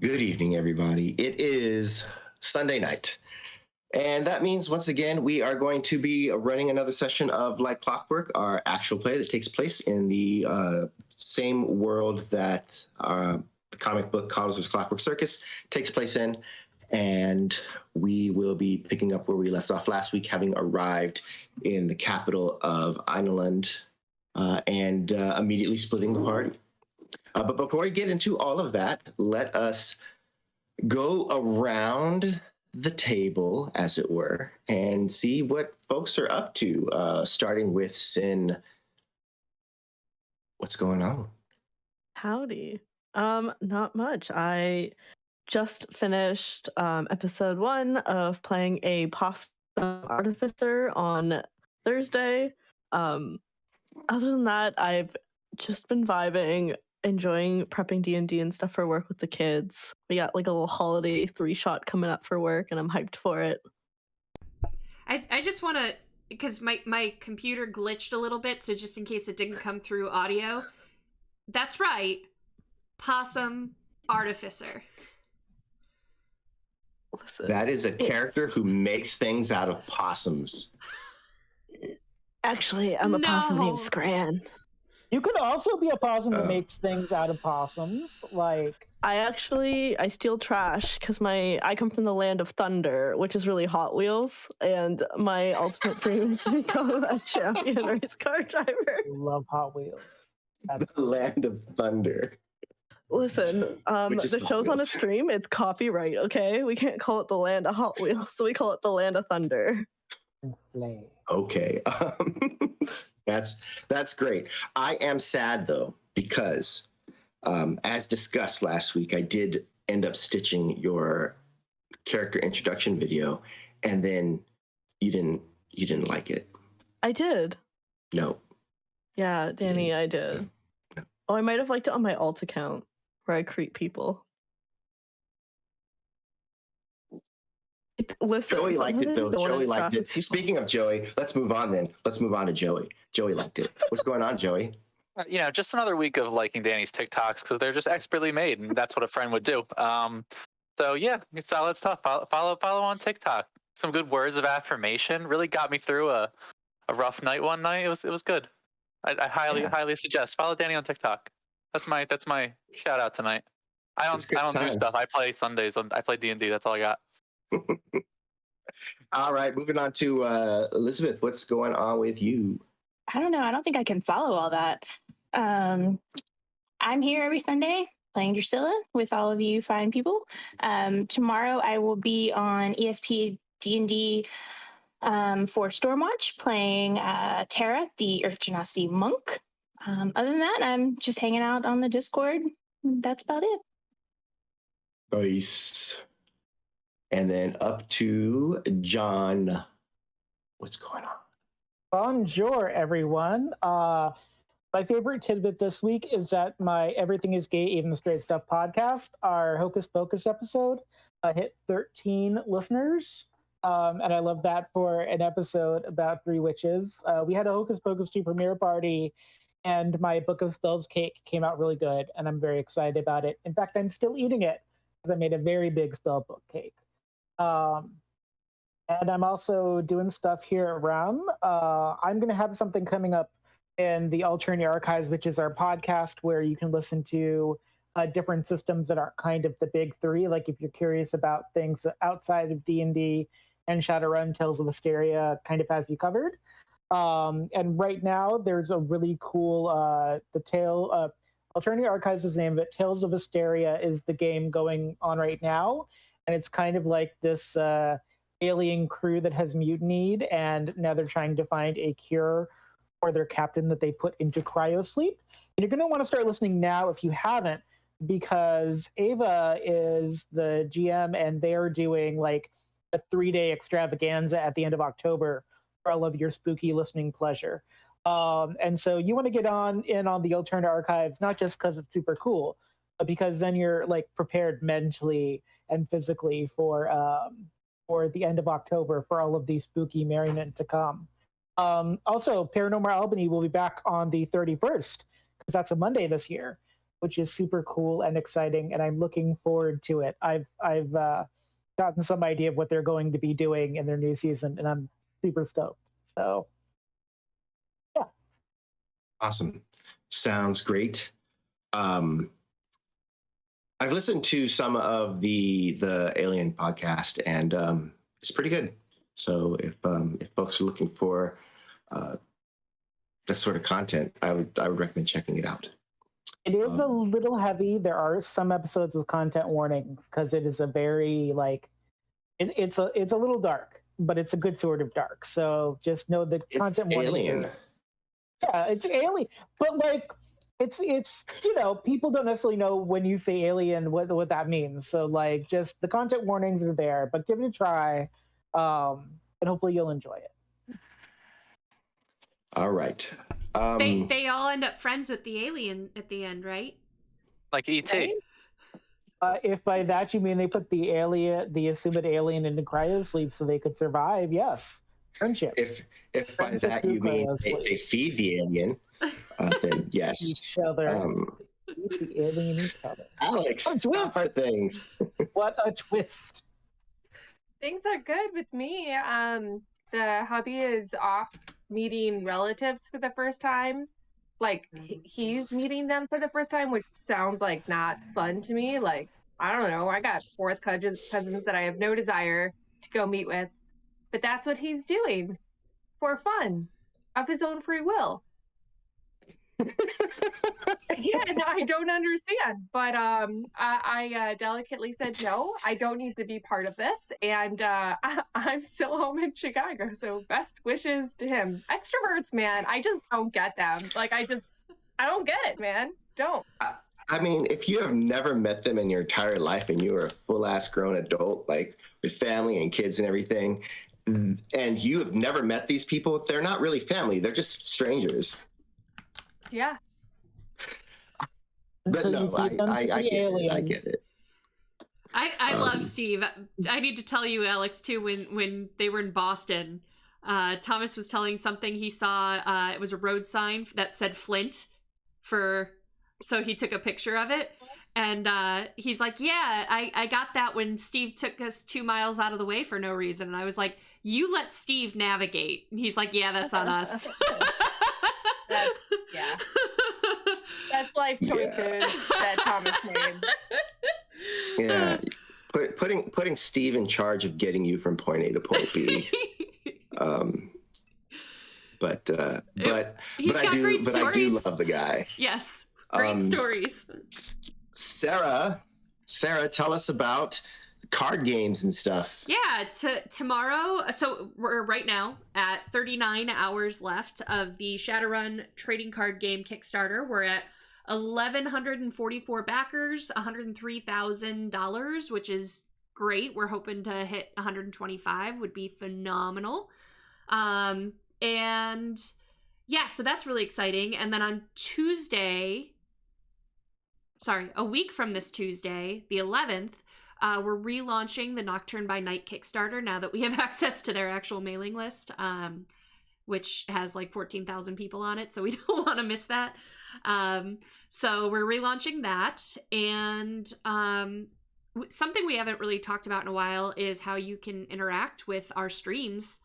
Good evening, everybody. It is Sunday night. And that means, once again, we are going to be running another session of Like Clockwork, our actual play that takes place in the same world that the comic book Cobbler's Clockwork Circus takes place in. And we will be picking up where we left off last week, having arrived in the capital of Ireland and immediately splitting the party. But before we get into all of that, let us go around the table, as it were, and see what folks are up to, starting with Sin. What's going on? Howdy. Not much. I just finished episode 1 of playing a possum artificer on Thursday. Other than that, I've just been vibing, enjoying prepping D&D and stuff for work with the kids. We got like a little holiday 3-shot coming up for work, and I'm hyped for it. I just want to, because my computer glitched a little bit, so just in case it didn't come through audio, that's right, possum artificer. Listen, That is a character who makes things out of possums. actually, I'm a possum named Scran. You could also be a possum that makes things out of possums. Like, I steal trash because I come from the land of thunder, which is really Hot Wheels, and my ultimate dream is to become a champion race car driver. I love Hot Wheels. The land of thunder. Listen, the show's on a Wheels. stream. It's copyright, okay? We can't call it the land of Hot Wheels, so we call it the land of thunder. Play. Okay. That's great. I am sad, though, because as discussed last week, I did end up stitching your character introduction video, and then you didn't like it. I did. No. Yeah, Danny, I did. No. Oh, I might have liked it on my alt account, where I creep people. Listen, Joey liked it, though. Joey liked it. People. Speaking of Joey, let's move on then. Let's move on to Joey. Joey liked it. What's going on, Joey? Just another week of liking Danny's TikToks because they're just expertly made, and that's what a friend would do. So yeah, it's solid stuff. Follow on TikTok. Some good words of affirmation really got me through a rough night one night. It was good. I highly suggest follow Danny on TikTok. That's my shout out tonight. I don't do stuff. I play Sundays. I play D&D. That's all I got. All right, moving on to Elizabeth. What's going on with you? I don't know. I don't think I can follow all that. I'm here every Sunday playing Drusilla with all of you fine people. Tomorrow I will be on ESP D&D for Stormwatch playing Tara, the Earth Genasi monk. Other than that, I'm just hanging out on the Discord. That's about it. Nice. And then up to John. What's going on? Bonjour, everyone. My favorite tidbit this week is that my Everything is Gay, Even the Straight Stuff podcast, our Hocus Pocus episode, hit 13 listeners. And I love that for an episode about 3 witches. We had a Hocus Pocus 2 premiere party, and my Book of Spells cake came out really good, and I'm very excited about it. In fact, I'm still eating it because I made a very big spell book cake. And I'm also doing stuff here at RAM. I'm going to have something coming up in the Alternative Archives, which is our podcast where you can listen to different systems that aren't kind of the big 3. Like if you're curious about things outside of D&D and Shadowrun, Tales of Hysteria kind of has you covered. And right now there's a really cool, Alternative Archives is the name of it. Tales of Hysteria is the game going on right now. And it's kind of like this alien crew that has mutinied, and now they're trying to find a cure for their captain that they put into cryosleep. And you're going to want to start listening now if you haven't, because Ava is the GM, and they're doing like a 3-day extravaganza at the end of October for all of your spooky listening pleasure. And so you want to get in on the Alternative Archives, not just because it's super cool, but because then you're like prepared mentally and physically for the end of October for all of the spooky merriment to come. Also, Paranormal Albany will be back on the 31st, because that's a Monday this year. which is super cool and exciting, and I'm looking forward to it. I've gotten some idea of what they're going to be doing in their new season, and I'm super stoked. So, yeah. Awesome. Sounds great. I've listened to some of the Alien podcast, and it's pretty good. So if folks are looking for this sort of content, I would recommend checking it out. It is a little heavy. There are some episodes with content warning because it is a very it's a little dark, but it's a good sort of dark. So just know the content warning. Alien. Yeah, it's alien, but it's people don't necessarily know when you say alien what that means. So just the content warnings are there, but give it a try, and hopefully you'll enjoy it. All right. They all end up friends with the alien at the end, right? Like E.T. If by that you mean they put the assumed alien into cryosleep so they could survive, yes. Friendship. If by that you mean they feed the alien, then yes. Each other. The alien each other. Alex, stop our things. What a twist. Things are good with me. The hubby is off meeting relatives for the first time. He's meeting them for the first time, which sounds like not fun to me. I don't know. I got fourth cousins that I have no desire to go meet with. But that's what he's doing for fun of his own free will. Yeah, no, I don't understand. But I delicately said, no, I don't need to be part of this. And I'm still home in Chicago. So best wishes to him. Extroverts, man, I just don't get them. I don't get it, man. Don't. I mean, if you have never met them in your entire life and you are a full-ass grown adult, with family and kids and everything, and you have never met these people, they're not really family. They're just strangers. Yeah. But no, I get it. I love Steve. I need to tell you, Alex, too, when they were in Boston, Thomas was telling something he saw. It was a road sign that said Flint so he took a picture of it. And he's like, yeah, I got that when Steve took us 2 miles out of the way for no reason. And I was like, you let Steve navigate. And he's like, yeah, that's on us. Yeah. That's life choices that Thomas made. Yeah. Putting Steve in charge of getting you from point A to point B. But I do love the guy. Yes. Great stories. Sarah, tell us about card games and stuff. Yeah, tomorrow. So we're right now at 39 hours left of the Shadowrun trading card game Kickstarter. We're at 1,144 backers, $103,000, which is great. We're hoping to hit 125, would be phenomenal. And yeah, so that's really exciting. And then on a week from this Tuesday, the 11th, we're relaunching the Nocturne by Night Kickstarter now that we have access to their actual mailing list, which has 14,000 people on it, so we don't want to miss that. So we're relaunching that, and something we haven't really talked about in a while is how you can interact with our streams.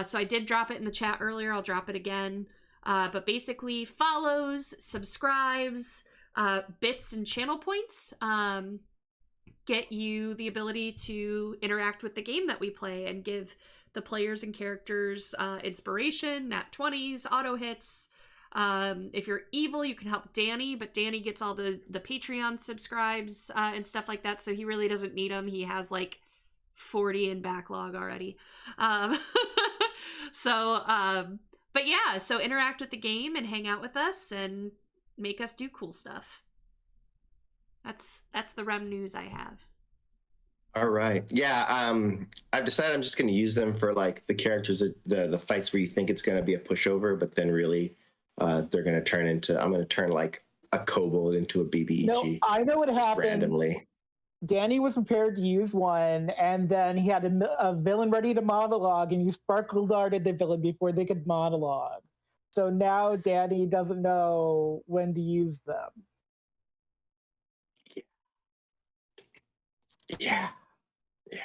So I did drop it in the chat earlier. I'll drop it again. But basically follows, subscribes, bits and channel points get you the ability to interact with the game that we play and give the players and characters inspiration, nat 20s, auto hits. If you're evil, you can help Danny, but Danny gets all the Patreon subscribes and stuff like that, so he really doesn't need them. He has 40 in backlog already. But yeah, so interact with the game and hang out with us and make us do cool stuff. That's the REM news I have. All right. Yeah, I've decided I'm just going to use them for the characters, the fights where you think it's going to be a pushover, but then really they're going to turn into, I'm going to turn a kobold into a BBEG. No, I know what happened. Randomly. Danny was prepared to use one, and then he had a villain ready to monologue, and you sparkle darted the villain before they could monologue. So now Danny doesn't know when to use them. Yeah. Yeah.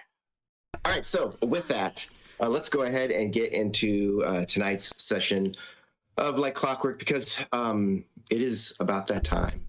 All right. So with that, let's go ahead and get into tonight's session of Like Clockwork because it is about that time.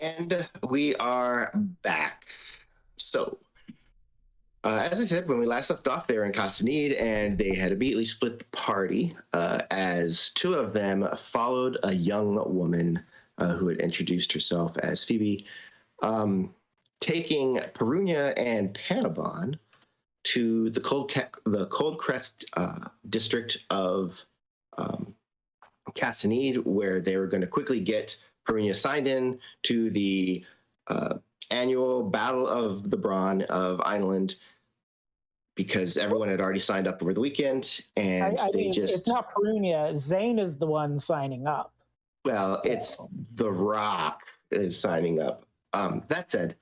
And we are back. So, as I said, when we last left off, they were in Castanede, and they had immediately split the party as two of them followed a young woman who had introduced herself as Phoebe, taking Perunyia and Panabon to the Cold Crest district of Castanede, where they were going to quickly get Perunyia signed in to the annual Battle of the Brawn of Ireland, because everyone had already signed up over the weekend, and I they mean, just... It's not Perunyia. Zane is the one signing up. Well, it's The Rock is signing up. That said,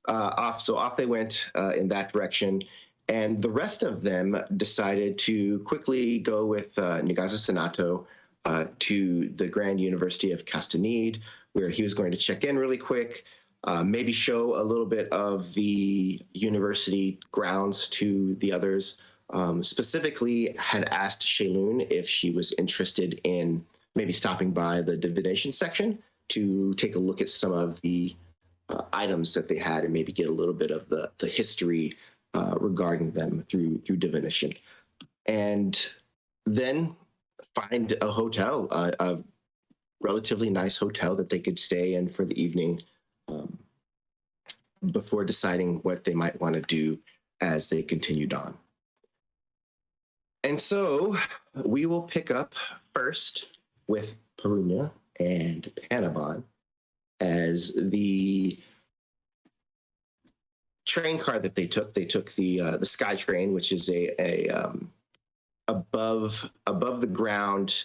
off they went in that direction, and the rest of them decided to quickly go with Nagaza Senato to the Grand University of Castanede, where he was going to check in really quick, maybe show a little bit of the university grounds to the others. Specifically, had asked Shayloon if she was interested in maybe stopping by the divination section to take a look at some of the items that they had and maybe get a little bit of the history regarding them through divination. And then find a hotel, a relatively nice hotel that they could stay in for the evening before deciding what they might want to do as they continued on. And so we will pick up first with Perunyia and Panabon as the train car that they took. They took the Sky Train, which is a above the ground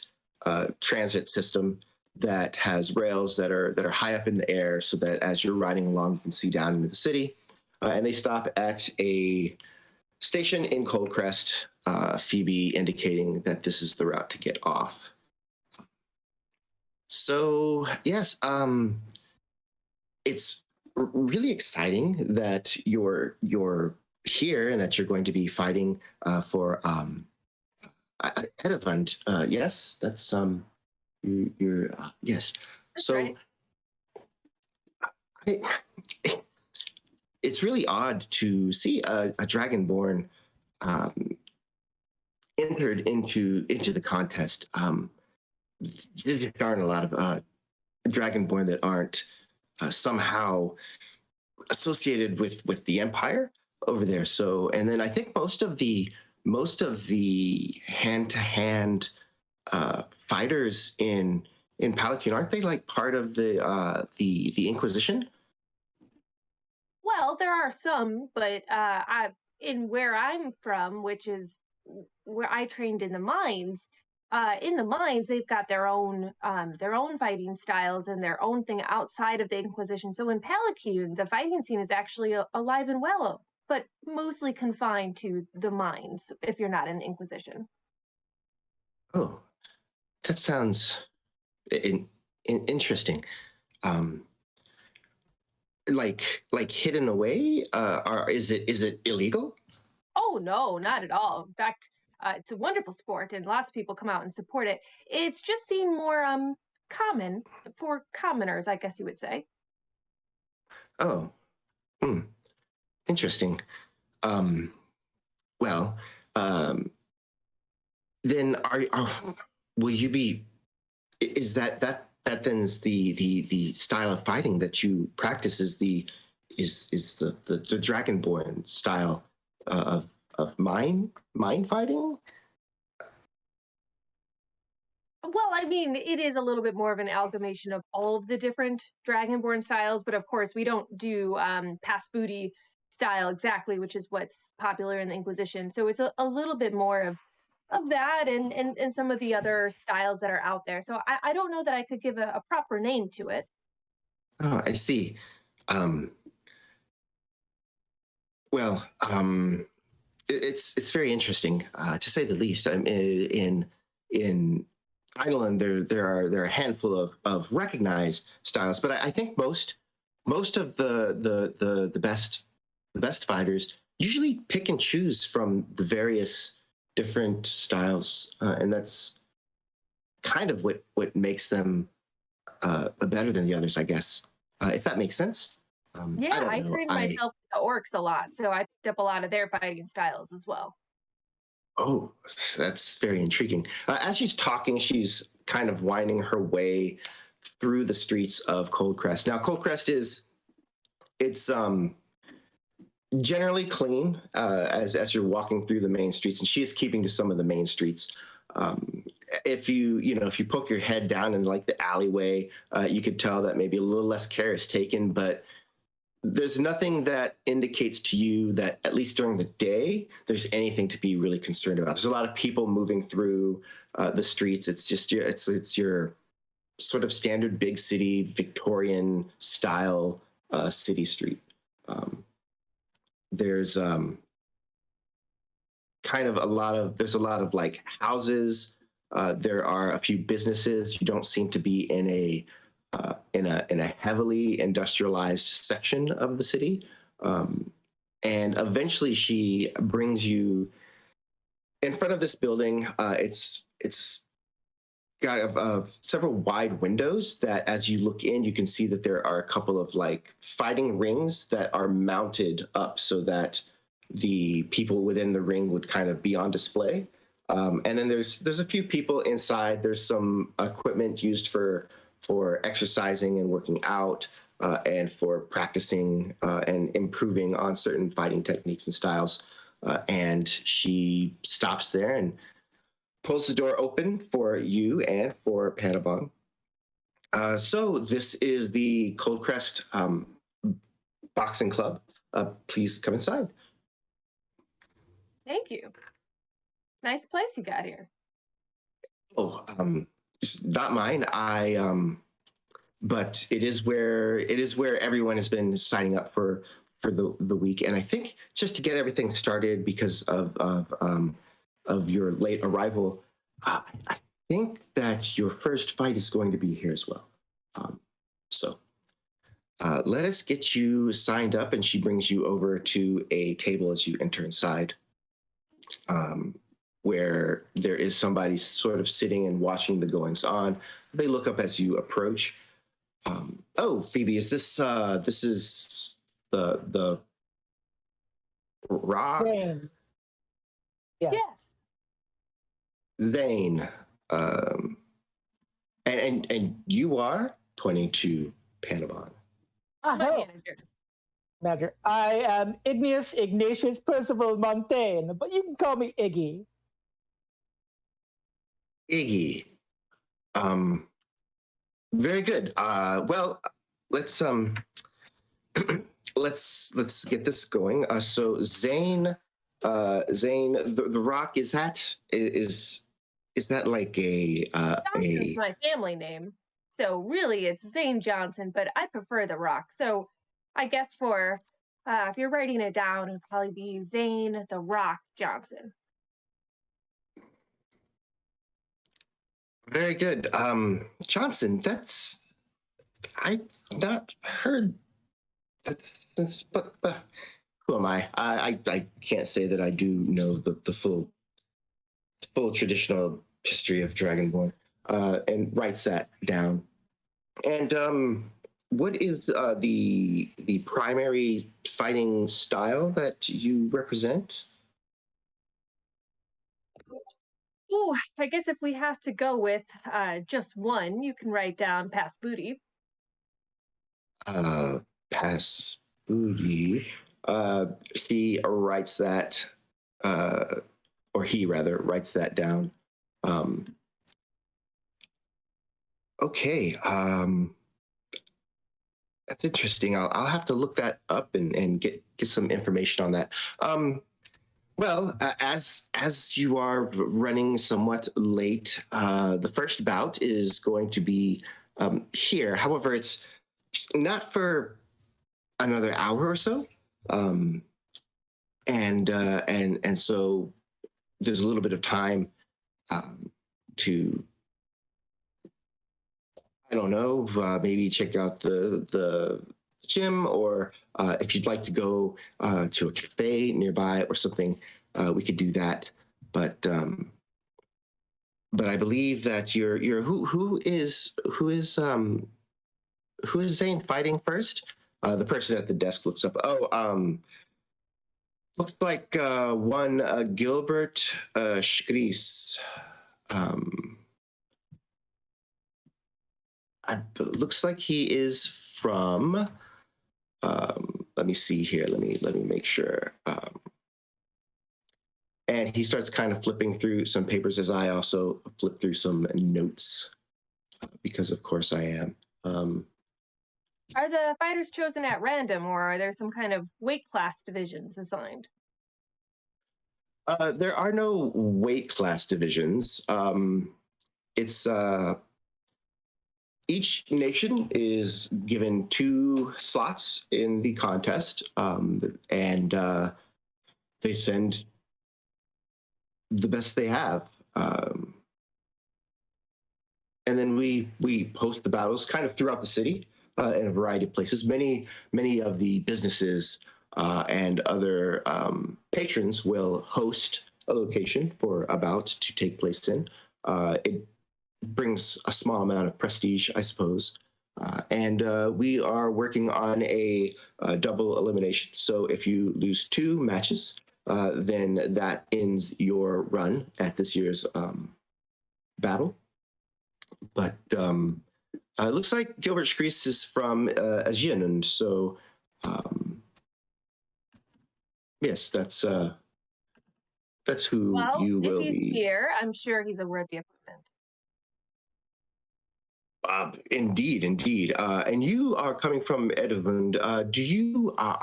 transit system that has rails that are high up in the air, so that as you're riding along, you can see down into the city. And they stop at a station in Coldcrest, Phoebe indicating that this is the route to get off. So yes, it's really exciting that you're here and that you're going to be fighting for Edifund. Yes, that's you're yes. That's So right. It's really odd to see a Dragonborn entered into the contest. There aren't a lot of Dragonborn that aren't somehow associated with the Empire over there. So, and then I think most of the hand-to-hand fighters in Palace, aren't they like part of the Inquisition? Well, there are some, but in where I'm from, which is where I trained in the mines. In the mines, they've got their own fighting styles and their own thing outside of the Inquisition. So in Palacune, the fighting scene is actually alive and well, but mostly confined to the mines. If you're not in the Inquisition. Oh, that sounds interesting. Like hidden away, or is it illegal? Oh no, not at all. In fact, it's a wonderful sport, and lots of people come out and support it. It's just seen more common for commoners, I guess you would say. Oh, interesting. Well, then will you be? Is that then's the style of fighting that you practice is the Dragonborn style of mind fighting? Well, I mean, it is a little bit more of an amalgamation of all of the different Dragonborn styles, but of course, we don't do pass booty style exactly, which is what's popular in the Inquisition. So it's a little bit more of that and some of the other styles that are out there. So I don't know that I could give a proper name to it. Oh, I see. Well, it's very interesting to say the least. In Ireland, there are a handful of recognized styles, but I think most of the best fighters usually pick and choose from the various different styles, and that's kind of what makes them better than the others, I guess. If that makes sense. Yeah, I trained myself with the orcs a lot, so I picked up a lot of their fighting styles as well. Oh, that's very intriguing. As she's talking, she's kind of winding her way through the streets of Coldcrest. Now, Coldcrest it's generally clean as you're walking through the main streets, and she is keeping to some of the main streets. If you poke your head down in like the alleyway, you could tell that maybe a little less care is taken, but there's nothing that indicates to you that at least during the day there's anything to be really concerned about. There's a lot of people moving through the streets. It's just it's your sort of standard big city Victorian style city street. There's kind of there's a lot of like houses. There are a few businesses. You don't seem to be in a heavily industrialized section of the city. And eventually she brings you in front of this building. It's got several wide windows that as you look in, you can see that there are a couple of like fighting rings that are mounted up so that the people within the ring would kind of be on display. And then there's a few people inside. There's some equipment used for exercising and working out and for practicing and improving on certain fighting techniques and styles. And she stops there and pulls the door open for you and for Panabon. So this is the Coldcrest Boxing Club. Please come inside. Thank you. Nice place you got here. Oh, it's not mine. But it is where everyone has been signing up for the week, and I think just to get everything started because of your late arrival, I think that your first fight is going to be here as well. So let us get you signed up, and she brings you over to a table as you enter inside, where there is somebody sort of sitting and watching the goings on. They look up as you approach. Oh, Phoebe, is this is the rock? Zane. Yes. Yes. Zane. And you are pointing to Panabon. My Hello, manager. Manager. I am Igneous Ignatius Percival Montaigne, but you can call me Iggy. Iggy. Very good. Well, let's let's get this going. So Zane, the Rock, is that like Johnson's my family name. So really it's Zane Johnson, but I prefer The Rock. So I guess for if you're writing it down, it'd probably be Zane The Rock Johnson. very good. Johnson, I've not heard but who am I? I can't say that I do know the full traditional history of Dragonborn, and writes that down. And what is the primary fighting style that you represent? Oh, I guess if we have to go with just one, you can write down pass booty. Uh, Pass booty. She writes that, or he rather writes that down. Okay. That's interesting. I'll have to look that up and get some information on that. Well, as you are running somewhat late, the first bout is going to be here. However, it's not for another hour or so, and so there's a little bit of time to, I don't know, maybe check out the gym, or if you'd like to go to a cafe nearby or something, we could do that. But I believe that you're who is Zane fighting first? The person at the desk looks up. Oh, looks like one Gilbert Schries. Looks like he is from. Let me see here. Let me make sure. And he starts kind of flipping through some papers as I also flip through some notes, because of course I am. Are the fighters chosen at random, or are there some kind of weight class divisions assigned? There are no weight class divisions. It's each nation is given 2 slots in the contest, and they send the best they have. And then we host the battles kind of throughout the city, in a variety of places. Many of the businesses and other patrons will host a location for a bout to take place in. It brings a small amount of prestige, I suppose. And we are working on a double elimination. So if you lose 2 matches, then that ends your run at this year's battle. But it looks like Gilbert Schries is from Ajianund, so yes, that's who Well, you will if he's be. here, I'm sure he's a worthy opponent. Indeed. And you are coming from Edavund. Are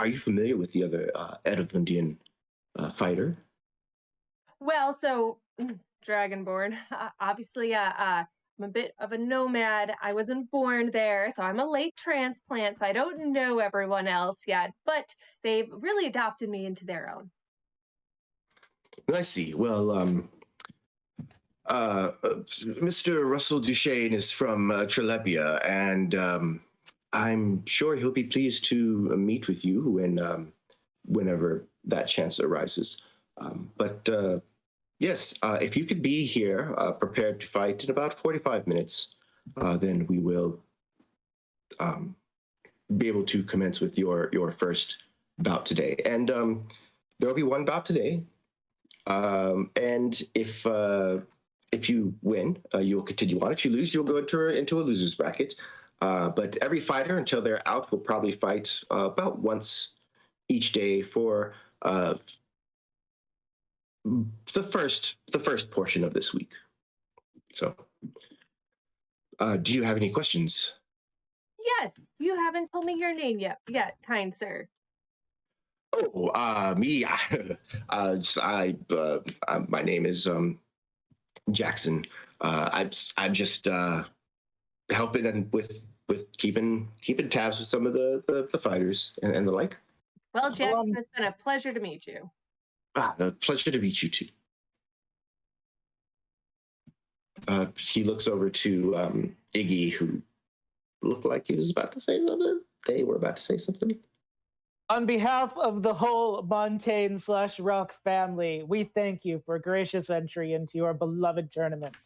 you familiar with the other Edavundian fighter? Well, so Dragonborn, obviously, I'm a bit of a nomad. I wasn't born there, so I'm a late transplant, so I don't know everyone else yet, but they've really adopted me into their own. I see. Well, Mr. Russell Duchesne is from Trelepia, and I'm sure he'll be pleased to meet with you whenever that chance arises. But yes, if you could be here, prepared to fight in about 45 minutes, then we will be able to commence with your first bout today. And there will be 1 bout today. And if you win, you will continue on. If you lose, you'll go into a loser's bracket. But every fighter, until they're out, will probably fight about once each day for the first portion of this week. So, do you have any questions? Yes, you haven't told me your name yet, kind sir. Oh, me. My name is Jackson. I'm just helping with keeping tabs with some of the fighters and the like. Well, Jackson, it's been a pleasure to meet you. A pleasure to meet you too. He looks over to Iggy, who looked like he was about to say something. They were about to say something. On behalf of the whole Montaigne/Rock family, we thank you for gracious entry into your beloved tournament.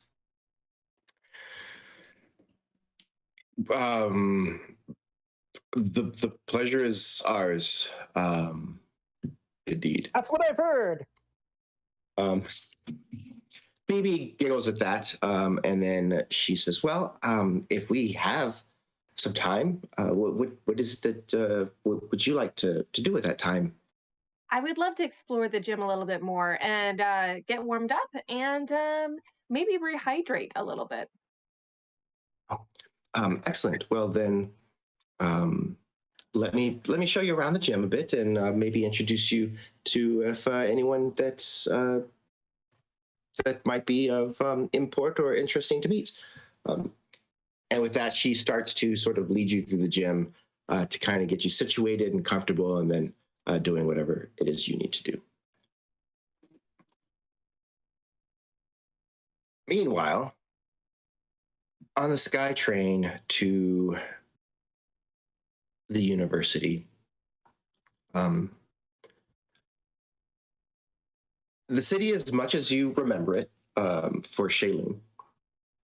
The pleasure is ours. Indeed. That's what I've heard. Um, Phoebe giggles at that, and then she says, "Well, if we have some time, what is it that what would you like to do with that time?" I would love to explore the gym a little bit more and get warmed up and maybe rehydrate a little bit. Excellent. Well, then, um, let me show you around the gym a bit, and maybe introduce you to if anyone that might be of import or interesting to meet. Um, and with that, she starts to sort of lead you through the gym to kind of get you situated and comfortable, and then doing whatever it is you need to do. Meanwhile, on the Sky Train to the university, the city as much as you remember it for Shailene.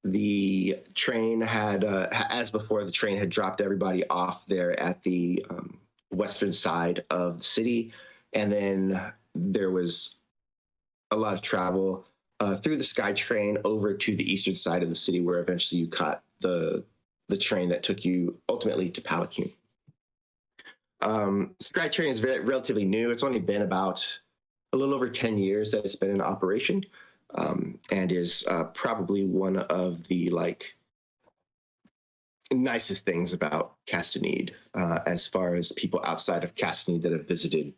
The train had, as before, the train had dropped everybody off there at the western side of the city. And then there was a lot of travel through the Sky Train over to the eastern side of the city, where eventually you caught the train that took you ultimately to Palacume. Sky Train is relatively new. It's only been about a little over 10 years that it's been in operation, and is probably one of the nicest things about Castanede, as far as people outside of Castanede that have visited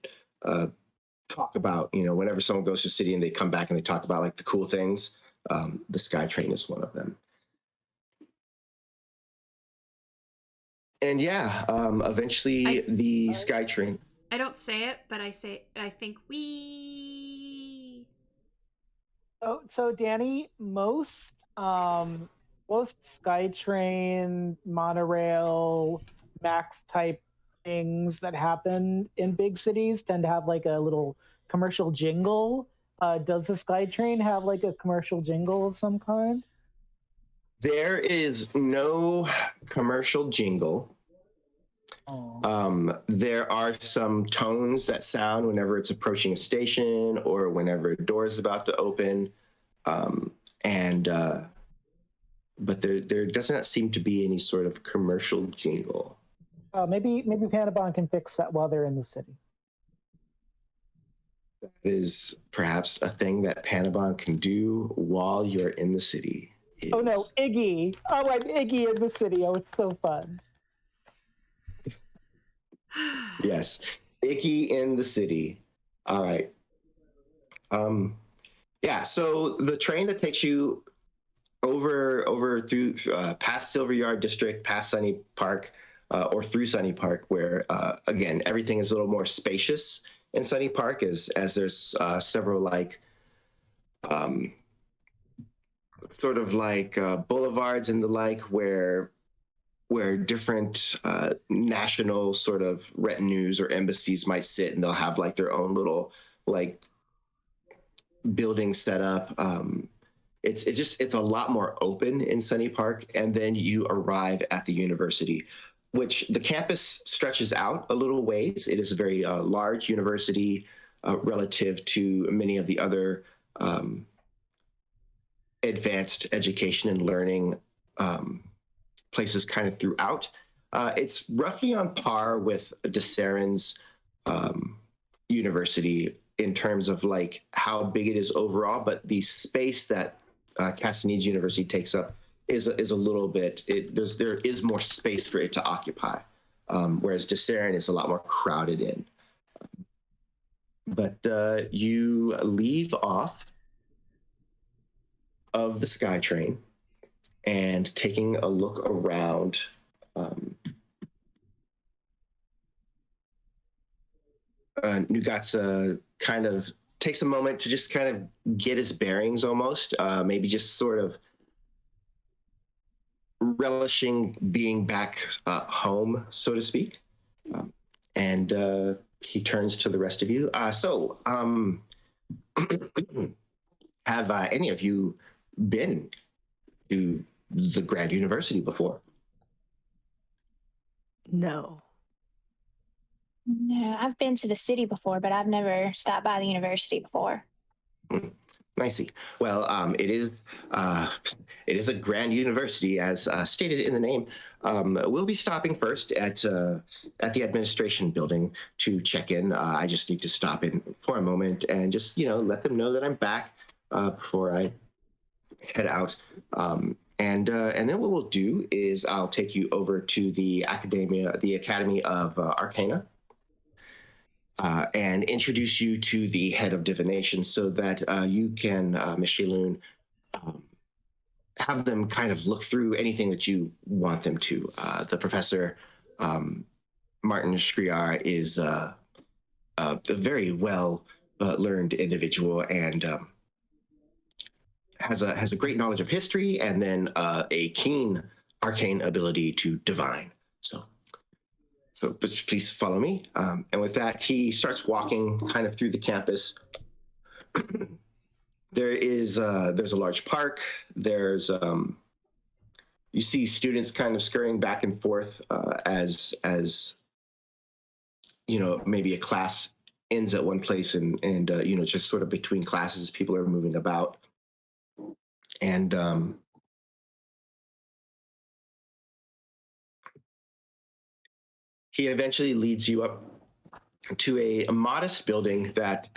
talk about. Whenever someone goes to the city and they come back and they talk about the cool things, the Sky Train is one of them. And yeah, eventually the Sky Train. I don't say it, but I think we. So Danny, most SkyTrain, monorail, Max type things that happen in big cities tend to have a little commercial jingle. Does the SkyTrain have a commercial jingle of some kind? There is no commercial jingle. There are some tones that sound whenever it's approaching a station or whenever a door is about to open, but there doesn't seem to be any sort of commercial jingle. Maybe Panabon can fix that while they're in the city. That is perhaps a thing that Panabon can do while you're in the city. Oh no, Iggy! Oh, I'm Iggy in the city. Oh, it's so fun. Yes, Iggy in the city. All right. Yeah. So the train that takes you over through past Silver Yard District, past Sunny Park, or through Sunny Park, where again everything is a little more spacious in Sunny Park, as there's several sort of boulevards and the where different national sort of retinues or embassies might sit, and they'll have their own little building set up. It's a lot more open in Sunny Park, and then you arrive at the university, which the campus stretches out a little ways. It is a very large university relative to many of the other advanced education and learning places kind of throughout. It's roughly on par with Deseren's university in terms of how big it is overall, but the space that Castanede's University takes up is a little bit. There is more space for it to occupy, whereas Deseren is a lot more crowded in. But you leave off of the Sky Train and taking a look around. Nugatsa kind of takes a moment to just kind of get his bearings almost, maybe just sort of relishing being back home, so to speak. And he turns to the rest of you. Have any of you been to the Grand University before? No. No, I've been to the city before, but I've never stopped by the university before. Nicey. Well, it is a grand university, as stated in the name. We'll be stopping first at the administration building to check in. I just need to stop in for a moment and just let them know that I'm back before I head out. And then what we'll do is I'll take you over to the Academy of Arcana. And introduce you to the head of divination so that you can, Ms. Shaloon, have them kind of look through anything that you want them to. The professor, Martin Shriar, is a very well learned individual and has a great knowledge of history and then a keen arcane ability to divine. So please follow me. And with that, he starts walking kind of through the campus. There's a large park. There's you see students kind of scurrying back and forth as maybe a class ends at one place and just sort of between classes, people are moving about. And he eventually leads you up to a modest building that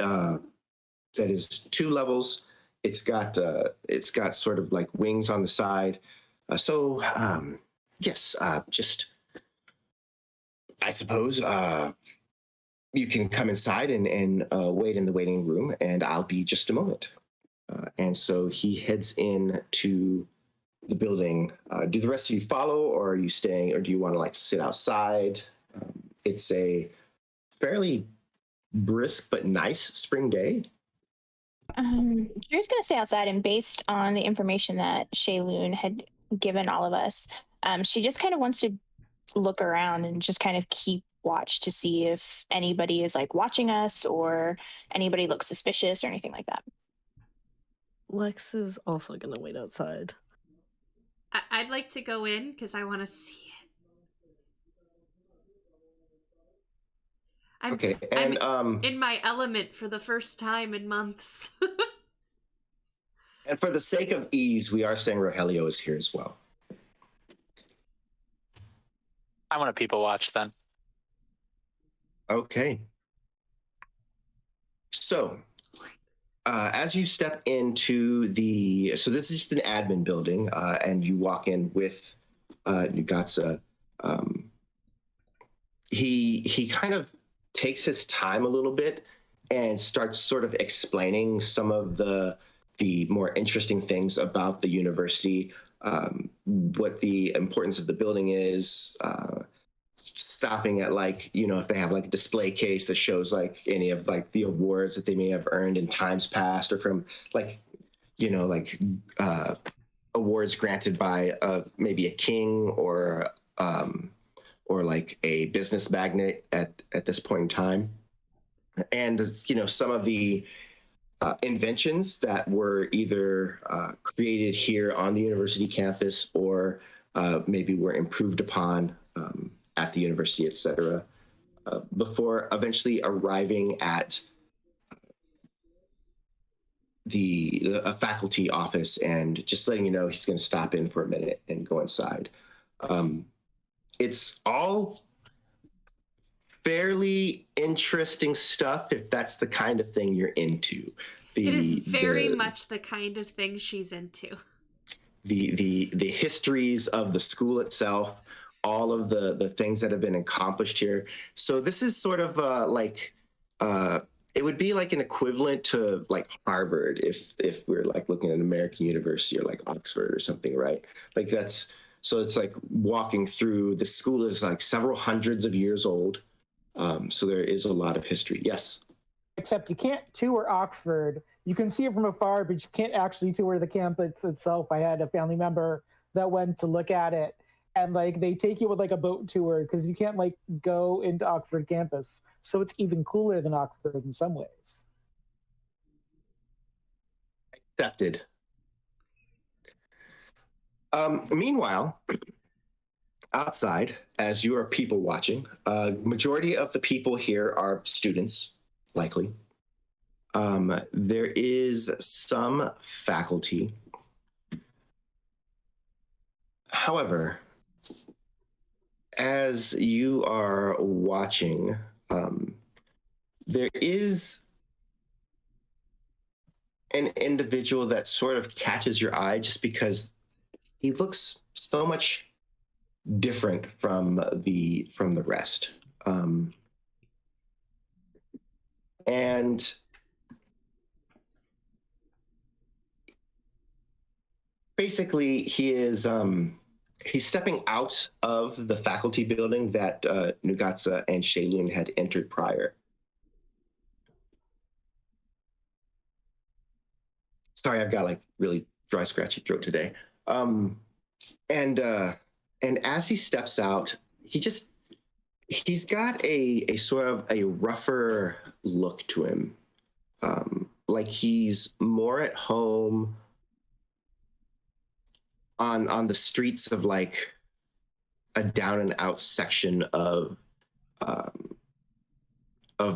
is 2 levels. It's got sort of like wings on the side. Yes, just I suppose you can come inside and wait in the waiting room, and I'll be just a moment. And so he heads in to the building. Do the rest of you follow, or are you staying, or do you want to sit outside? It's a fairly brisk but nice spring day. Drew's going to stay outside, and based on the information that Shaloon had given all of us, she just kind of wants to look around and just kind of keep watch to see if anybody is watching us or anybody looks suspicious or anything like that. Lex is also going to wait outside. I'd like to go in because I want to see it. I'm in my element for the first time in months. And for the sake of ease, we are saying Rogelio is here as well. I want to people watch then. Okay. So, as you step into so this is just an admin building, and you walk in with Nugatsa. He kind of takes his time a little bit and starts sort of explaining some of the more interesting things about the university, what the importance of the building is, stopping at if they have a display case that shows any of the awards that they may have earned in times past, or from awards granted by maybe a king or a business magnate at this point in time. And some of the inventions that were either created here on the university campus or maybe were improved upon at the university, etc., before eventually arriving at the faculty office and just letting you know he's going to stop in for a minute and go inside. It's all fairly interesting stuff if that's the kind of thing you're into. It is very much the kind of thing she's into. The histories of the school itself, all of the things that have been accomplished here. So this is sort of it would be an equivalent to Harvard if we're looking at an American university, or Oxford or something, right? So it's walking through. The school is several hundreds of years old. So there is a lot of history. Yes. Except you can't tour Oxford. You can see it from afar, but you can't actually tour the campus itself. I had a family member that went to look at it, and they take you with a boat tour because you can't go into Oxford campus. So it's even cooler than Oxford in some ways. Accepted. Meanwhile, outside, as you are people watching, majority of the people here are students, likely. There is some faculty. However, as you are watching, there is an individual that sort of catches your eye just because he looks so much different from the rest. And basically he's stepping out of the faculty building that Nugatsa and Shaylun had entered prior. Sorry, I've got like really dry, scratchy throat today. And as he steps out, he's got a sort of a rougher look to him. Like he's more at home on the streets of like a down and out section of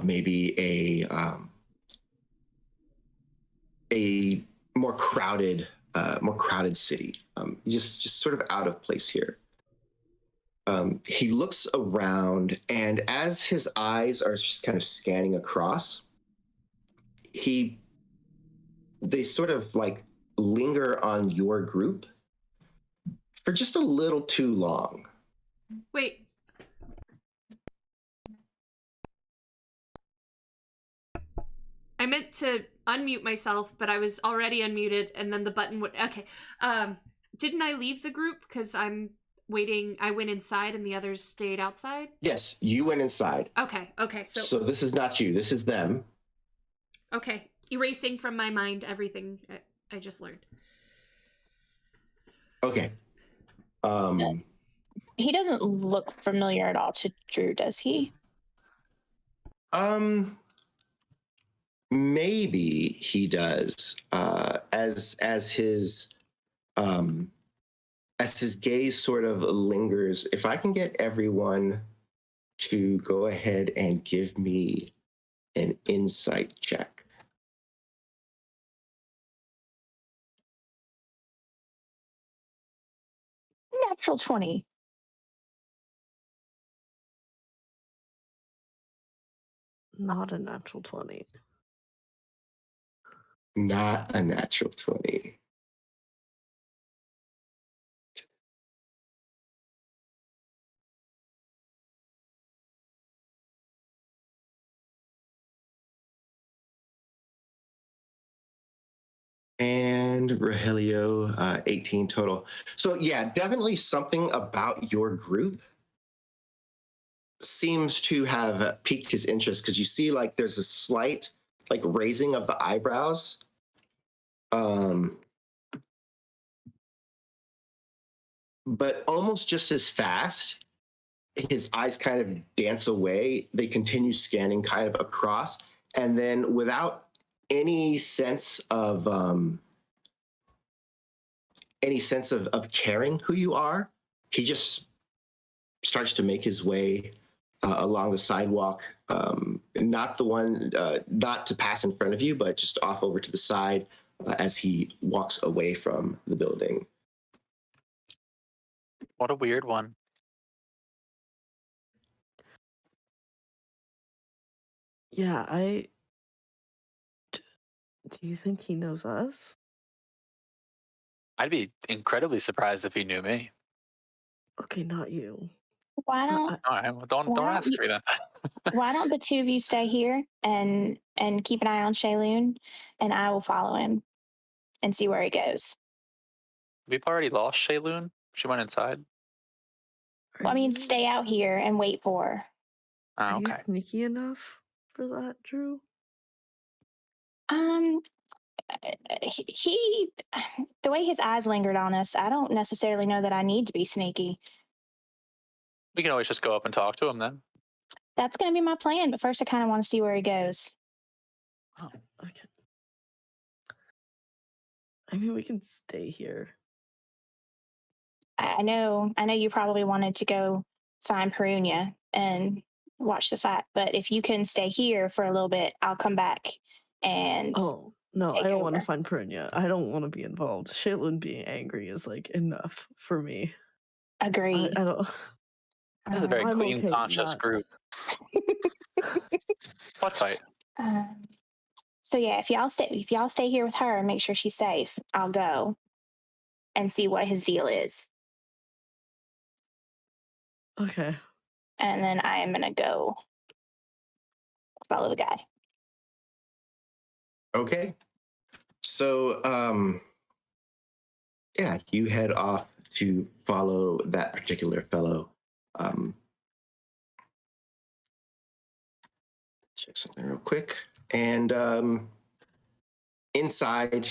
maybe a more crowded city. Just sort of out of place here. He looks around, and as his eyes are just kind of scanning across, they sort of like linger on your group for just a little too long. Wait. I meant to unmute myself, but I was already unmuted, and then the button would... Okay. Didn't I leave the group? Because I'm waiting. I went inside, and the others stayed outside? Yes, you went inside. Okay. So this is not you. This is them. Okay. Erasing from my mind everything I just learned. Okay. He doesn't look familiar at all to Drew, does he? Maybe he does. As his gaze sort of lingers. If I can get everyone to go ahead and give me an insight check. Natural 20. Not a natural 20. Not a natural 20. And Rogelio, 18 total. So yeah, definitely something about your group seems to have piqued his interest, because you see like there's a slight like raising of the eyebrows. But almost just as fast, his eyes kind of dance away. They continue scanning kind of across, and then without any sense of caring who you are, he just starts to make his way along the sidewalk, not to pass in front of you, but just off over to the side as he walks away from the building. What a weird one. Yeah, do you think he knows us? I'd be incredibly surprised if he knew me. Okay, not you. Why don't All right, well, don't ask me then. why don't the two of you stay here and keep an eye on Shaylun, and I will follow him and see where he goes. We've already lost Shaylun. She went inside. Well, I mean, stay out here and wait for her. Oh, Are you okay. sneaky enough for that, Drew? He the way his eyes lingered on us, I don't necessarily know that I need to be sneaky. We can always just go up and talk to him then. That's going to be my plan, but first I kind of want to see where he goes. Oh, Okay. I mean, we can stay here. I know you probably wanted to go find Perunyia and watch the fight, but if you can stay here for a little bit, I'll come back and Oh, no, I take don't want to over. find Perunyia. I don't want to be involved. Shaitlin being angry is like enough for me. Agreed. I don't. This is a very I'm queen okay conscious not- group. What fight? So yeah, if y'all stay here with her and make sure she's safe, I'll go and see what his deal is. Okay. And then I am gonna go follow the guy. Okay. So, yeah, you head off to follow that particular fellow. Check something real quick. And inside,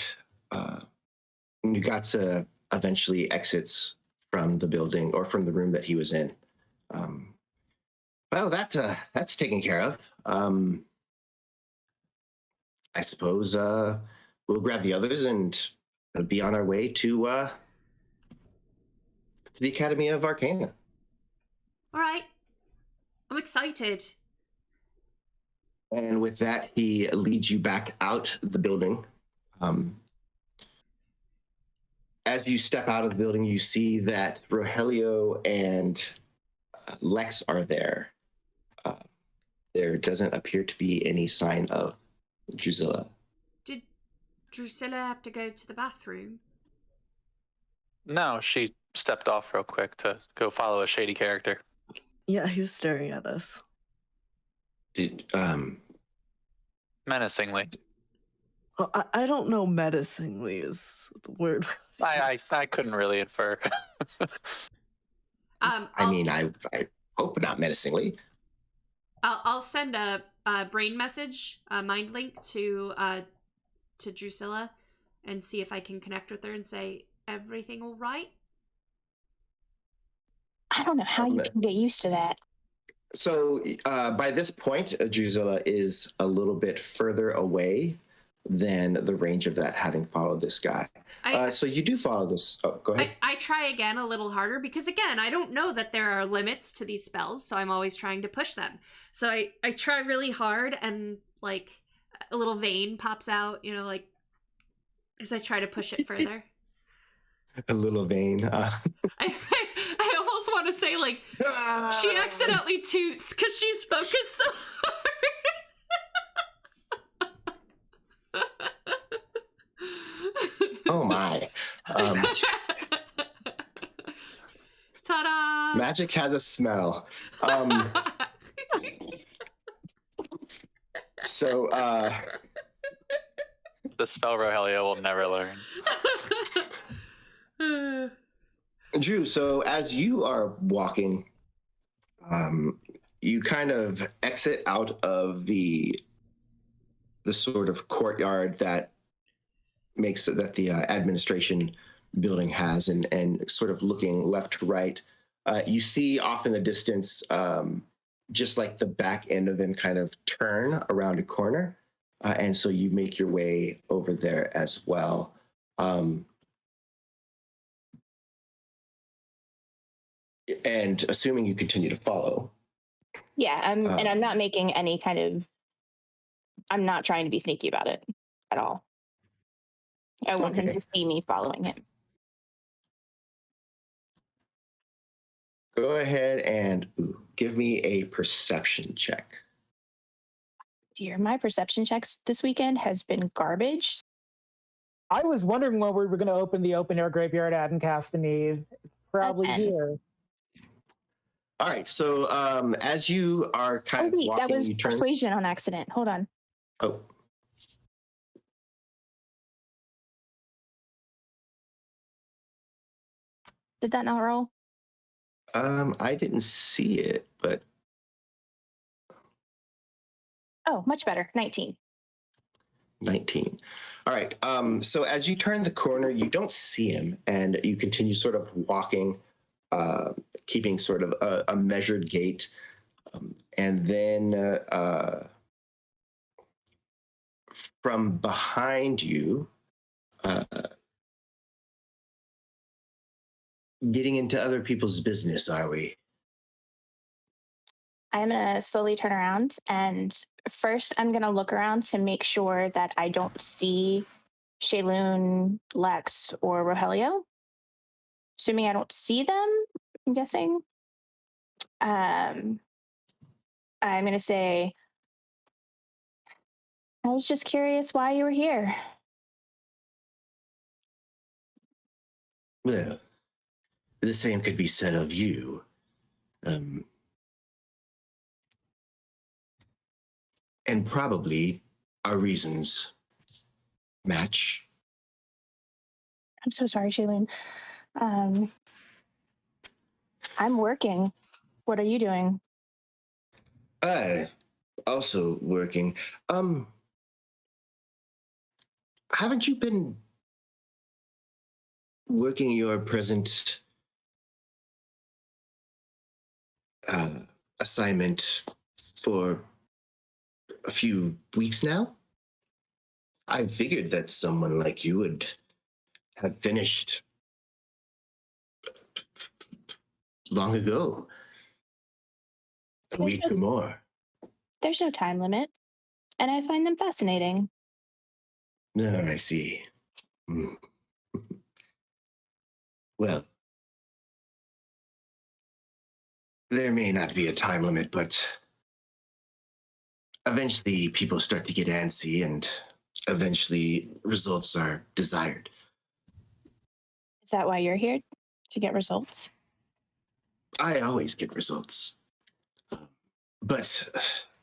Nugatsa eventually exits from the building or from the room that he was in. Well, that's taken care of. I suppose we'll grab the others and be on our way to the Academy of Arcana. All right. I'm excited. And with that, he leads you back out the building. As you step out of the building, you see that Rogelio and Lex are there. There doesn't appear to be any sign of Drusilla. Did Drusilla have to go to the bathroom? No, she stepped off real quick to go follow a shady character. Yeah, he was staring at us. Menacingly. Well, I don't know. Menacingly is the word. I couldn't really infer. I mean, I hope not menacingly. I'll send a brain message, a mind link to Drusilla, and see if I can connect with her and say everything all right. I don't know how you can get used to that. So by this point, Drusilla is a little bit further away than the range of that, having followed this guy. So you do follow this. Oh, go ahead. I try again a little harder because, again, I don't know that there are limits to these spells, so I'm always trying to push them. So I try really hard, and, like, a little vein pops out, you know, like, as I try to push it further. A little vein. I almost want to say, like, she accidentally toots because she's focused so hard. Oh my. Ta-da! Magic has a smell. So The spell Rogelio will never learn. Drew, so as you are walking, you kind of exit out of the sort of courtyard that makes it that the administration building has, and sort of looking left to right, you see off in the distance, just like the back end of him kind of turn around a corner, and so you make your way over there as well. And assuming you continue to follow. Yeah, and I'm not making any kind of. I'm not trying to be sneaky about it at all. I want him to see me following him. Go ahead and give me a perception check. Dear, my perception checks this weekend has been garbage. I was wondering when we were going to open the open air graveyard at Castamede. Probably here. All right, so as you are kind of walking, that was you turn. persuasion on accident. Hold on. Oh. Did that not roll? I didn't see it, but. Oh, much better. 19. 19. All right. So as you turn the corner, you don't see him, and you continue sort of walking, keeping sort of a measured gait. And then from behind you, getting into other people's business, are we? I'm going to slowly turn around, and first I'm going to look around to make sure that I don't see Shayloon, Lex, or Rogelio. Assuming I don't see them, I'm guessing. I'm going to say, I was just curious why you were here. Well, the same could be said of you. And probably our reasons match. I'm so sorry, Shayloon. I'm working. What are you doing? Also working. Haven't you been working your present assignment for a few weeks now? I figured that someone like you would have finished long ago. A week or more. There's no time limit, and I find them fascinating. No, I see. Well, there may not be a time limit, but eventually people start to get antsy, and eventually results are desired. Is that why you're here? To get results? I always get results. But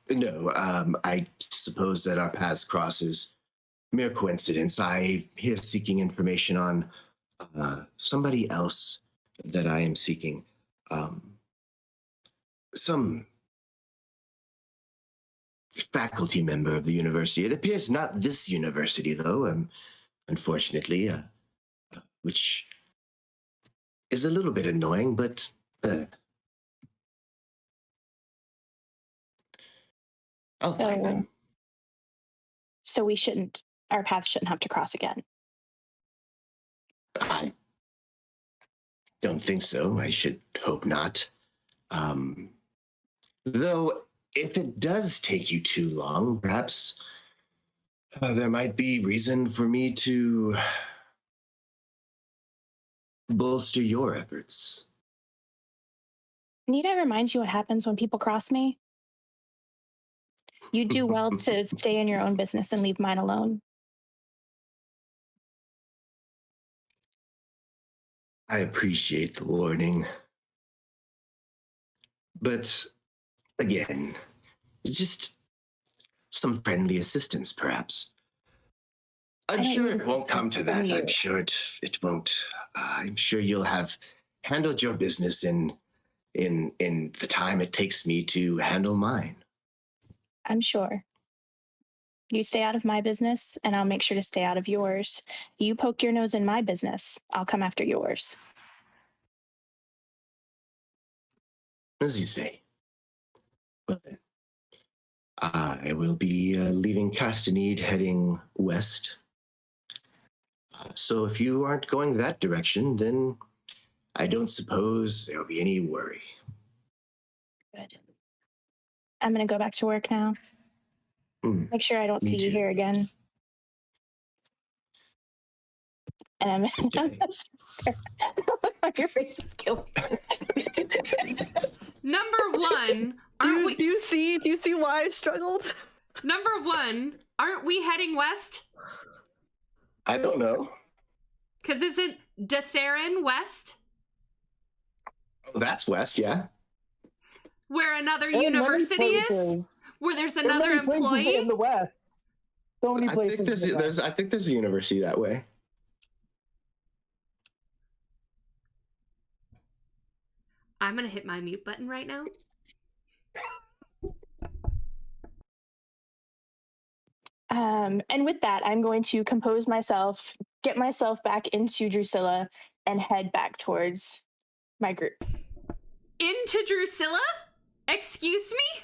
no, I suppose that our paths cross is mere coincidence. I'm here seeking information on somebody else that I am seeking. Some faculty member of the university. It appears not this university, though, unfortunately, which is a little bit annoying, but I'll find them. So our paths shouldn't have to cross again. I don't think so. I should hope not. Though, if it does take you too long, perhaps there might be reason for me to bolster your efforts. Need I remind you what happens when people cross me? You do well to stay in your own business and leave mine alone. I appreciate the warning. But, again, it's just some friendly assistance, perhaps. I'm sure it won't come to that. I'm sure it won't. I'm sure you'll have handled your business in the time it takes me to handle mine. I'm sure. You stay out of my business, and I'll make sure to stay out of yours. You poke your nose in my business, I'll come after yours. As you say. Well then, I will be leaving Castanede, heading west. So if you aren't going that direction, then I don't suppose there'll be any worry. Good. I'm going to go back to work now. Make sure I don't see you here again. And I'm so sorry. Your face is killing me. Number one, do you see why I struggled? Number one, aren't we heading west? I don't know. Because isn't Desarin west? Oh, that's west, yeah. Where another university is? Where there's another employee? In the west. So many places. I think there's a university that way. I'm going to hit my mute button right now. And with that, I'm going to compose myself, get myself back into Drusilla, and head back towards my group. Into Drusilla? Excuse me?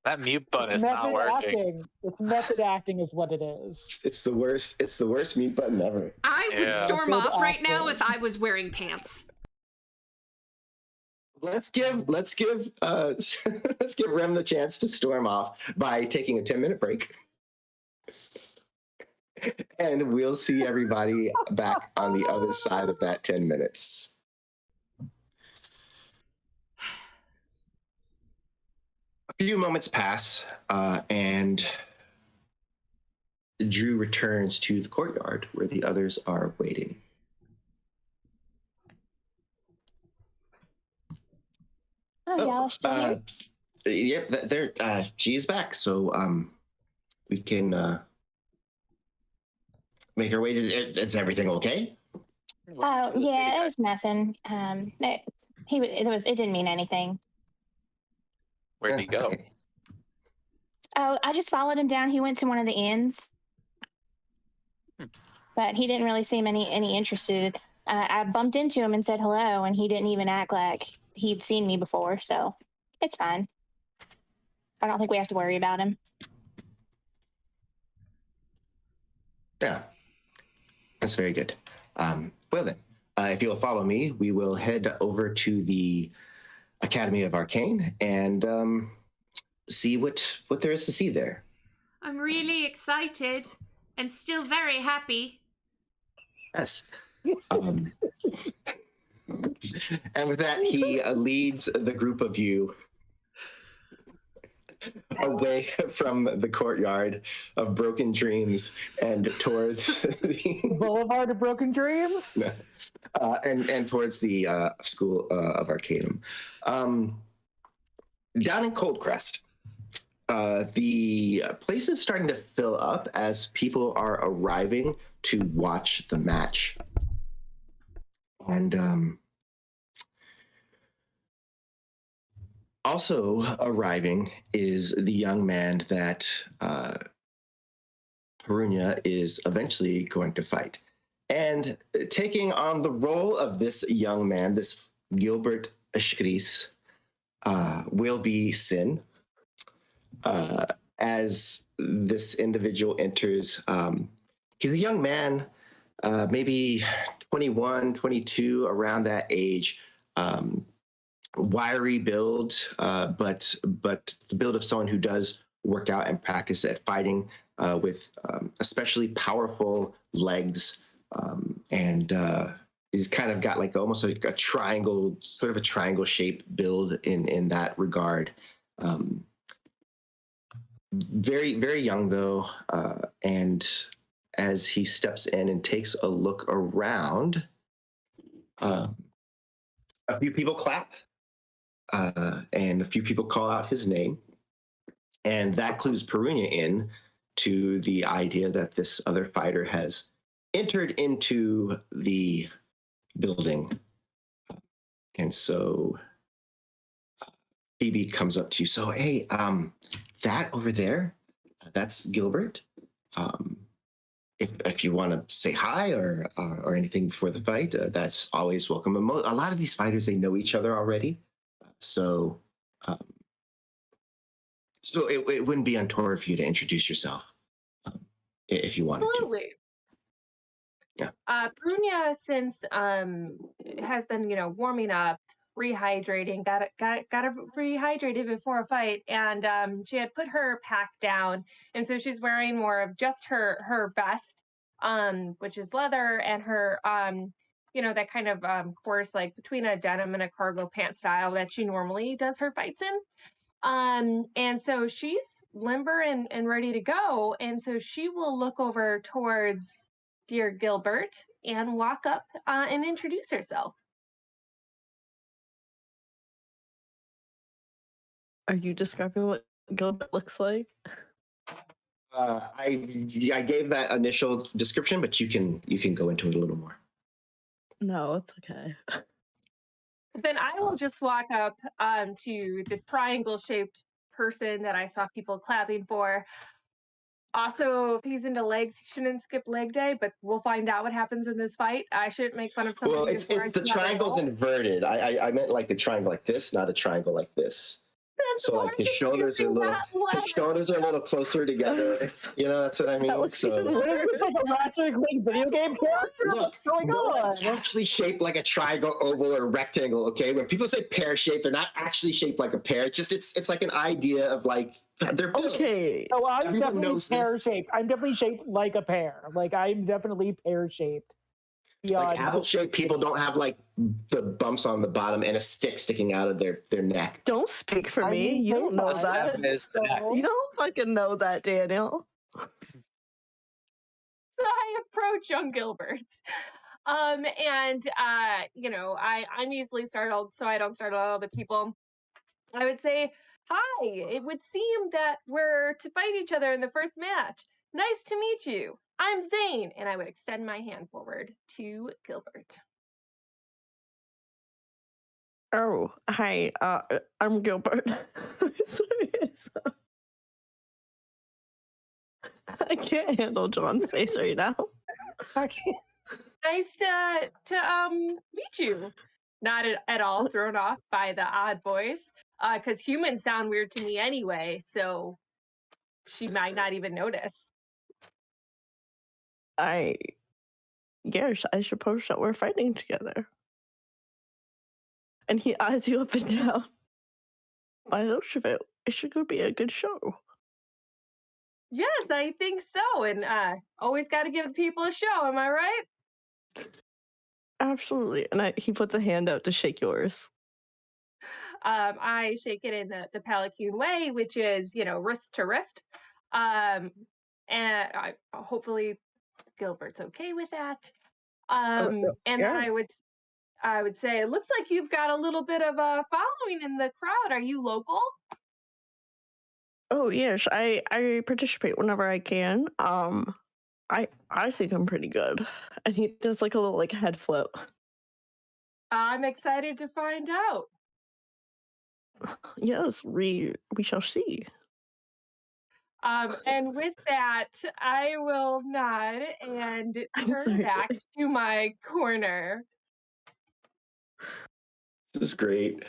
That mute button is not working. It's method acting is what it is. It's the worst mute button ever. I would storm off right now if I was wearing pants. let's give let's give Rem the chance to storm off by taking a 10-minute break. And we'll see everybody back on the other side of that 10 minutes. A few moments pass, and Drew returns to the courtyard where the others are waiting. Oh, y'all are still here? Yep, she is back, so we can make our way to. Is everything okay? Oh, yeah, there was nothing. It didn't mean anything. Where'd he go? Okay. Oh, I just followed him down. He went to one of the inns, but he didn't really seem any interested. I bumped into him and said hello, and he didn't even act like he'd seen me before, so it's fine. I don't think we have to worry about him. Yeah, that's very good. Well then, if you'll follow me, we will head over to the Academy of Arcane and see what there is to see there. I'm really excited and still very happy. Yes. And with that, he leads the group of you away from the courtyard of Broken Dreams and towards the Boulevard of Broken Dreams? and towards the School of Arcanum. Down in Coldcrest, the place is starting to fill up as people are arriving to watch the match. And also arriving is the young man that Perunyia is eventually going to fight. And taking on the role of this young man, this Gilbert Ashkris, will be Sin. As this individual enters, he's a young man, maybe 21, 22, around that age. Wiry build, but the build of someone who does work out and practice at fighting, with especially powerful legs, and he's kind of got like almost like a triangle, sort of a triangle shaped build in that regard. Very, very young though, and as he steps in and takes a look around, a few people clap. And a few people call out his name, and that clues Perunyia in to the idea that this other fighter has entered into the building. And so Phoebe comes up to you. So, hey, that over there, that's Gilbert. If you want to say hi or anything before the fight, that's always welcome. And a lot of these fighters, they know each other already. So it wouldn't be untoward for you to introduce yourself if you wanted Absolutely. Yeah. Perunyia, since has been warming up, rehydrating, got rehydrated before a fight, and she had put her pack down, and so she's wearing more of just her vest, which is leather, and her that kind of course, like between a denim and a cargo pant style that she normally does her fights in. And so she's limber and ready to go. And so she will look over towards dear Gilbert and walk up and introduce herself. Are you describing what Gilbert looks like? I gave that initial description, but you can go into it a little more. No, it's okay. Then I will just walk up to the triangle-shaped person that I saw people clapping for. Also, if he's into legs, he shouldn't skip leg day, but we'll find out what happens in this fight. I shouldn't make fun of something. Well, it's the triangle's inverted. I meant like the triangle like this, not a triangle like this. So like his shoulders are a little closer together. You know, that's what I mean. looks So even What if it's like a Ratchet and Clank video game character? look, What's going no, on? it's actually shaped like a triangle, oval, or rectangle. Okay, when people say pear shaped, they're not actually shaped like a pear. It's like an idea of like they're built. Okay. Oh, I'm Everyone definitely knows pear this. shaped. I'm definitely shaped like a pear. Like I'm definitely pear shaped. Like apple shaped people don't have like the bumps on the bottom and a stick sticking out of their neck. Don't speak for I me. mean, You don't know they that. Is that- You don't fucking know that, Daniel. So I approach young Gilbert. You know, I'm easily startled, so I don't startle other people. I would say, hi, it would seem that we're to fight each other in the first match. Nice to meet you. I'm Zane. And I would extend my hand forward to Gilbert. Oh, hi. I'm Gilbert. Sorry, I can't handle John's face right now. Nice to meet you. Not at all thrown off by the odd voice, because humans sound weird to me anyway, so she might not even notice. Yes, I suppose that we're fighting together. And he eyes you up and down. By the looks of it, it should go be a good show. Yes, I think so. And always got to give the people a show. Am I right? Absolutely. And he puts a hand out to shake yours. I shake it in the Pelican way, which is, you know, wrist to wrist. And hopefully Gilbert's okay with that. And then yeah. I would say, it looks like you've got a little bit of a following in the crowd. Are you local? Oh yes, I participate whenever I can. I think I'm pretty good. And he does like a little like head flip. I'm excited to find out. Yes, we shall see. And with that, I will nod and I'm turn sorry. back to my corner. This is great.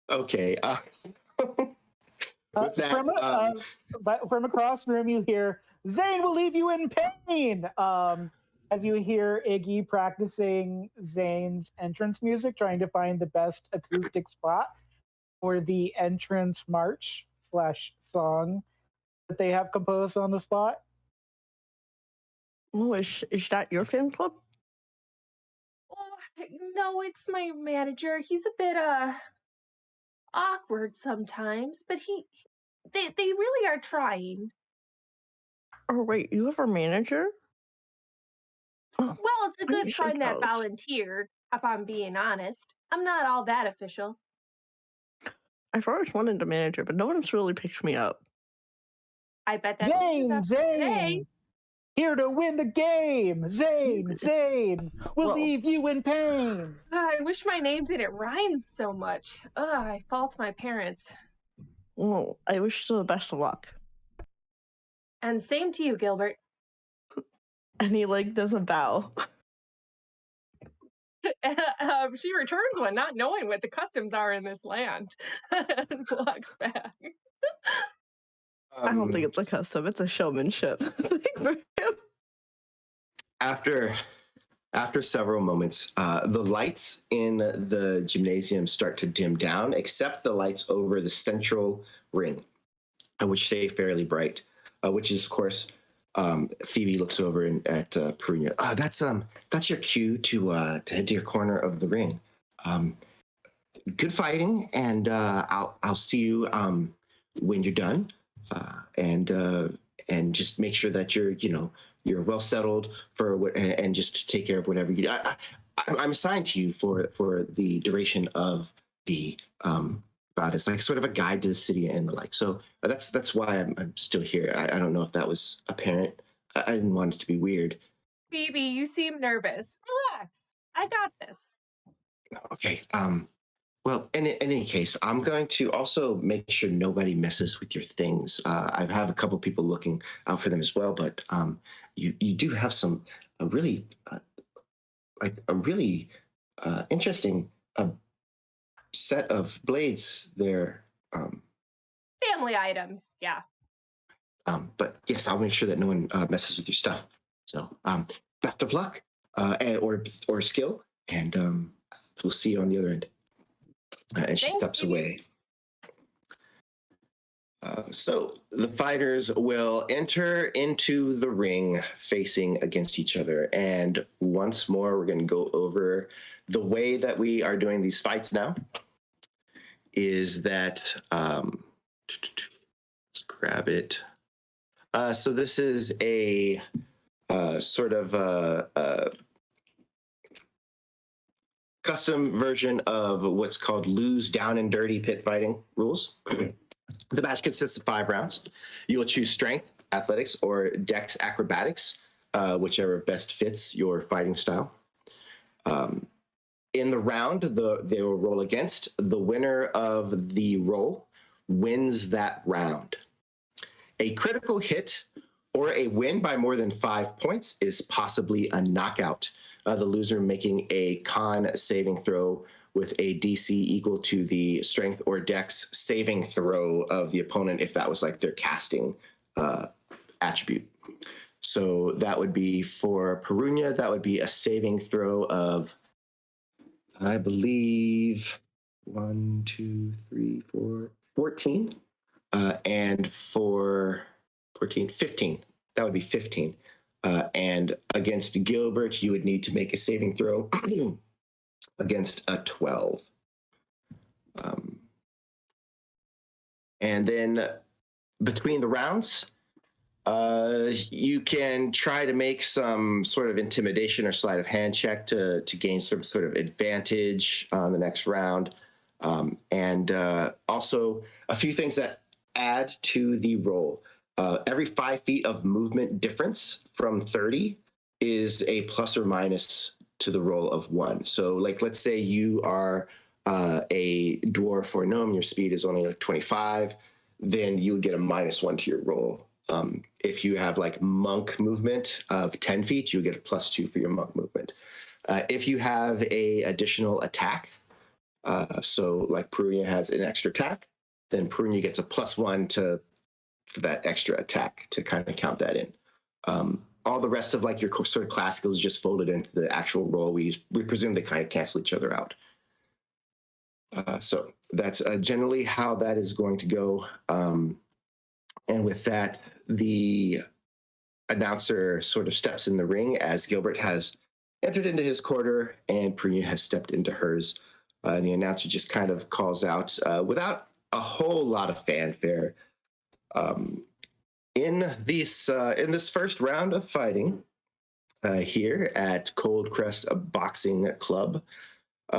Okay. With that, From across the room, you hear Zane will leave you in pain. As you hear Iggy practicing Zane's entrance music, trying to find the best acoustic spot for the entrance march / song that they have composed on the spot. Oh, is that your fan club? Oh, no, it's my manager. He's a bit awkward sometimes, but they really are trying. Oh wait, you have a manager? Oh, Well, it's a I'm good so friend that jealous. volunteered, if I'm being honest. I'm not all that official. I've always wanted a manager, but no one's really picked me up. I bet that changes after today. Zane! Here to win the game! Zane will Well- leave you in pain. I wish my name didn't rhyme so much. I fault my parents. Well, I wish you the best of luck. And same to you, Gilbert. And he like does a bow. She returns one, not knowing what the customs are in this land, and walks back. I don't think it's a custom; it's a showmanship thing for him. After several moments, the lights in the gymnasium start to dim down, except the lights over the central ring, which stay fairly bright. Which is, of course, Phoebe looks over at Perunyia. That's your cue to head to your corner of the ring. Good fighting, and I'll see you when you're done. And just make sure that you're well settled for what, and just take care of whatever you do. I'm assigned to you for the duration of the bout. It's like sort of a guide to the city and the like. So that's why I'm still here. I don't know if that was apparent. I didn't want it to be weird. Phoebe, you seem nervous. Relax. I got this. Okay. Well, in any case, I'm going to also make sure nobody messes with your things. I have a couple people looking out for them as well, but you do have a really interesting set of blades there. Family items, yeah. But yes, I'll make sure that no one messes with your stuff. So best of luck or skill, and we'll see you on the other end. And she Thanks, steps Phoebe. away. So the fighters will enter into the ring facing against each other. And once more, we're going to go over the way that we are doing these fights now. Is that, let's grab it. So this is a sort of a custom version of what's called lose down and dirty pit fighting rules. The match consists of 5 rounds. You will choose strength, athletics, or dex acrobatics, whichever best fits your fighting style. In the round, they will roll against. The winner of the roll wins that round. A critical hit or a win by more than 5 points is possibly a knockout. The loser making a con saving throw with a DC equal to the strength or dex saving throw of the opponent if that was like their casting attribute. So that would be for Perunyia, that would be a saving throw of, I believe, 1, 2, 3, 4, 14. And for 14, 15, that would be 15. And against Gilbert, you would need to make a saving throw against a 12. And then between the rounds, you can try to make some sort of intimidation or sleight of hand check to gain some sort of advantage on the next round. And also a few things that add to the roll. Every 5 feet of movement difference from 30 is a plus or minus to the roll of 1. So like, let's say you are a dwarf or gnome, your speed is only like 25, then you would get a -1 to your roll. If you have like monk movement of 10 feet, you get a +2 for your monk movement. If you have a additional attack, so like Perunyia has an extra attack, then Perunyia gets a +1 for that extra attack to kind of count that in. All the rest of like your sort of class skills is just folded into the actual roll. We presume they kind of cancel each other out. So that's generally how that is going to go. And with that, the announcer sort of steps in the ring as Gilbert has entered into his quarter and Perunyia has stepped into hers. And the announcer just kind of calls out without a whole lot of fanfare. In this first round of fighting here at Cold Crest Boxing Club,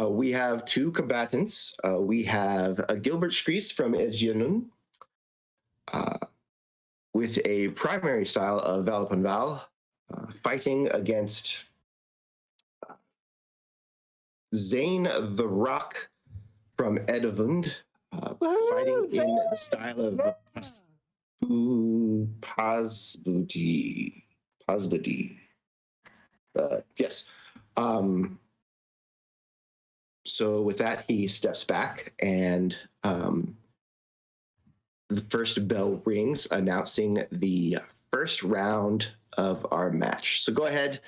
we have 2 combatants. We have Gilbert Streets from Ezyanun with a primary style of Valpanval fighting against Zane the Rock from Edavund fighting in the style of Pasbudi. Yes. So with that, he steps back and the first bell rings announcing the first round of our match. So go ahead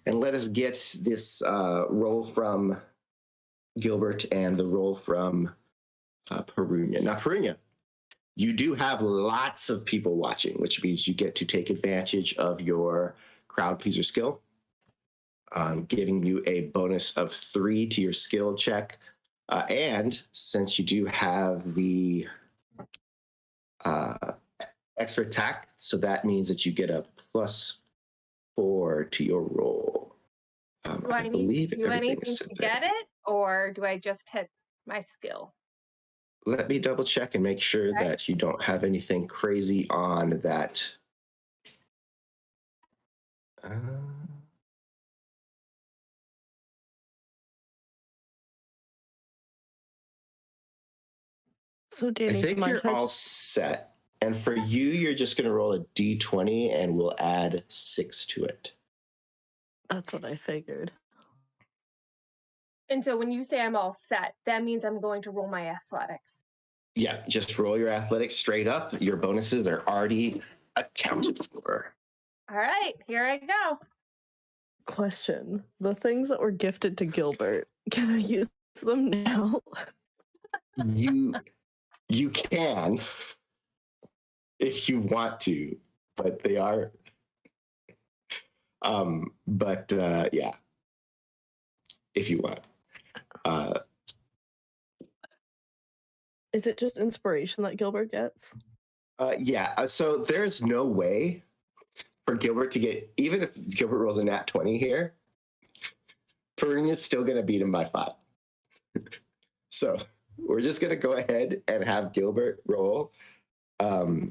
and let us get this roll from Gilbert and the roll from Perunyia. Now, Perunyia, you do have lots of people watching, which means you get to take advantage of your crowd pleaser skill, giving you a bonus of 3 to your skill check. And since you do have the extra attack, so that means that you get a +4 to your roll. Do I need to do anything to get it, or do I just hit my skill? Let me double check and make sure that you don't have anything crazy on that. So Danny, I think you're all set. And for you, you're just going to roll a d20 and we'll add 6 to it. That's what I figured. And so when you say I'm all set, that means I'm going to roll my athletics. Yeah, just roll your athletics straight up. Your bonuses are already accounted for. All right, here I go. Question: the things that were gifted to Gilbert, can I use them now? You can if you want to, but they are. Yeah, if you want. Is it just inspiration that Gilbert gets? Yeah. So there's no way for Gilbert to get, even if Gilbert rolls a nat 20 here, Perunya's still going to beat him by 5. So we're just going to go ahead and have Gilbert roll a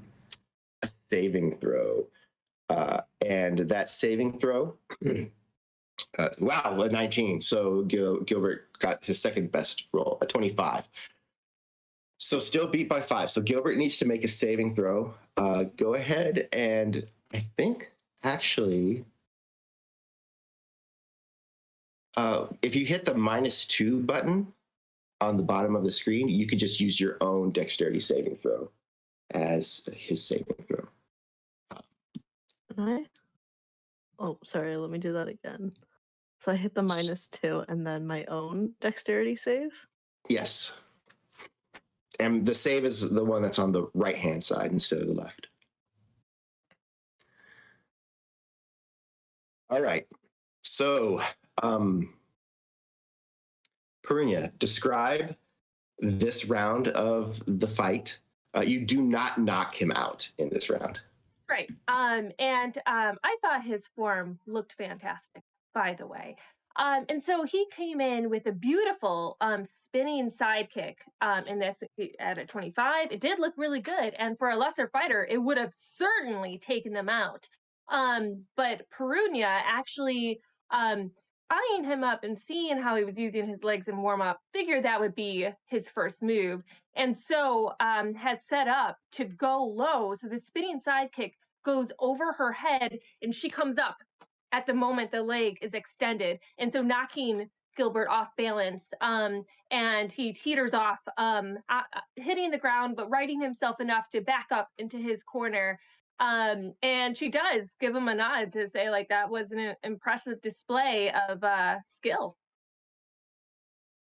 saving throw. And that saving throw, wow, a 19. So Gilbert got his second best roll, a 25. So still beat by 5. So Gilbert needs to make a saving throw. Go ahead and I think actually, if you hit the -2 button on the bottom of the screen, you could just use your own dexterity saving throw as his saving throw. Can I? Oh, sorry, let me do that again. So I hit the -2 and then my own dexterity save? Yes. And the save is the one that's on the right-hand side instead of the left. All right. So, Perunyia, describe this round of the fight. You do not knock him out in this round. Right. I thought his form looked fantastic, by the way. And so he came in with a beautiful spinning sidekick in this at a 25. It did look really good. And for a lesser fighter, it would have certainly taken them out. But Perunyia actually eyeing him up and seeing how he was using his legs in warm up, figured that would be his first move. And so had set up to go low. So the spinning sidekick goes over her head and she comes up at the moment the leg is extended. And so knocking Gilbert off balance, and he teeters off, hitting the ground, but righting himself enough to back up into his corner. And she does give him a nod to say, like, that was an impressive display of skill.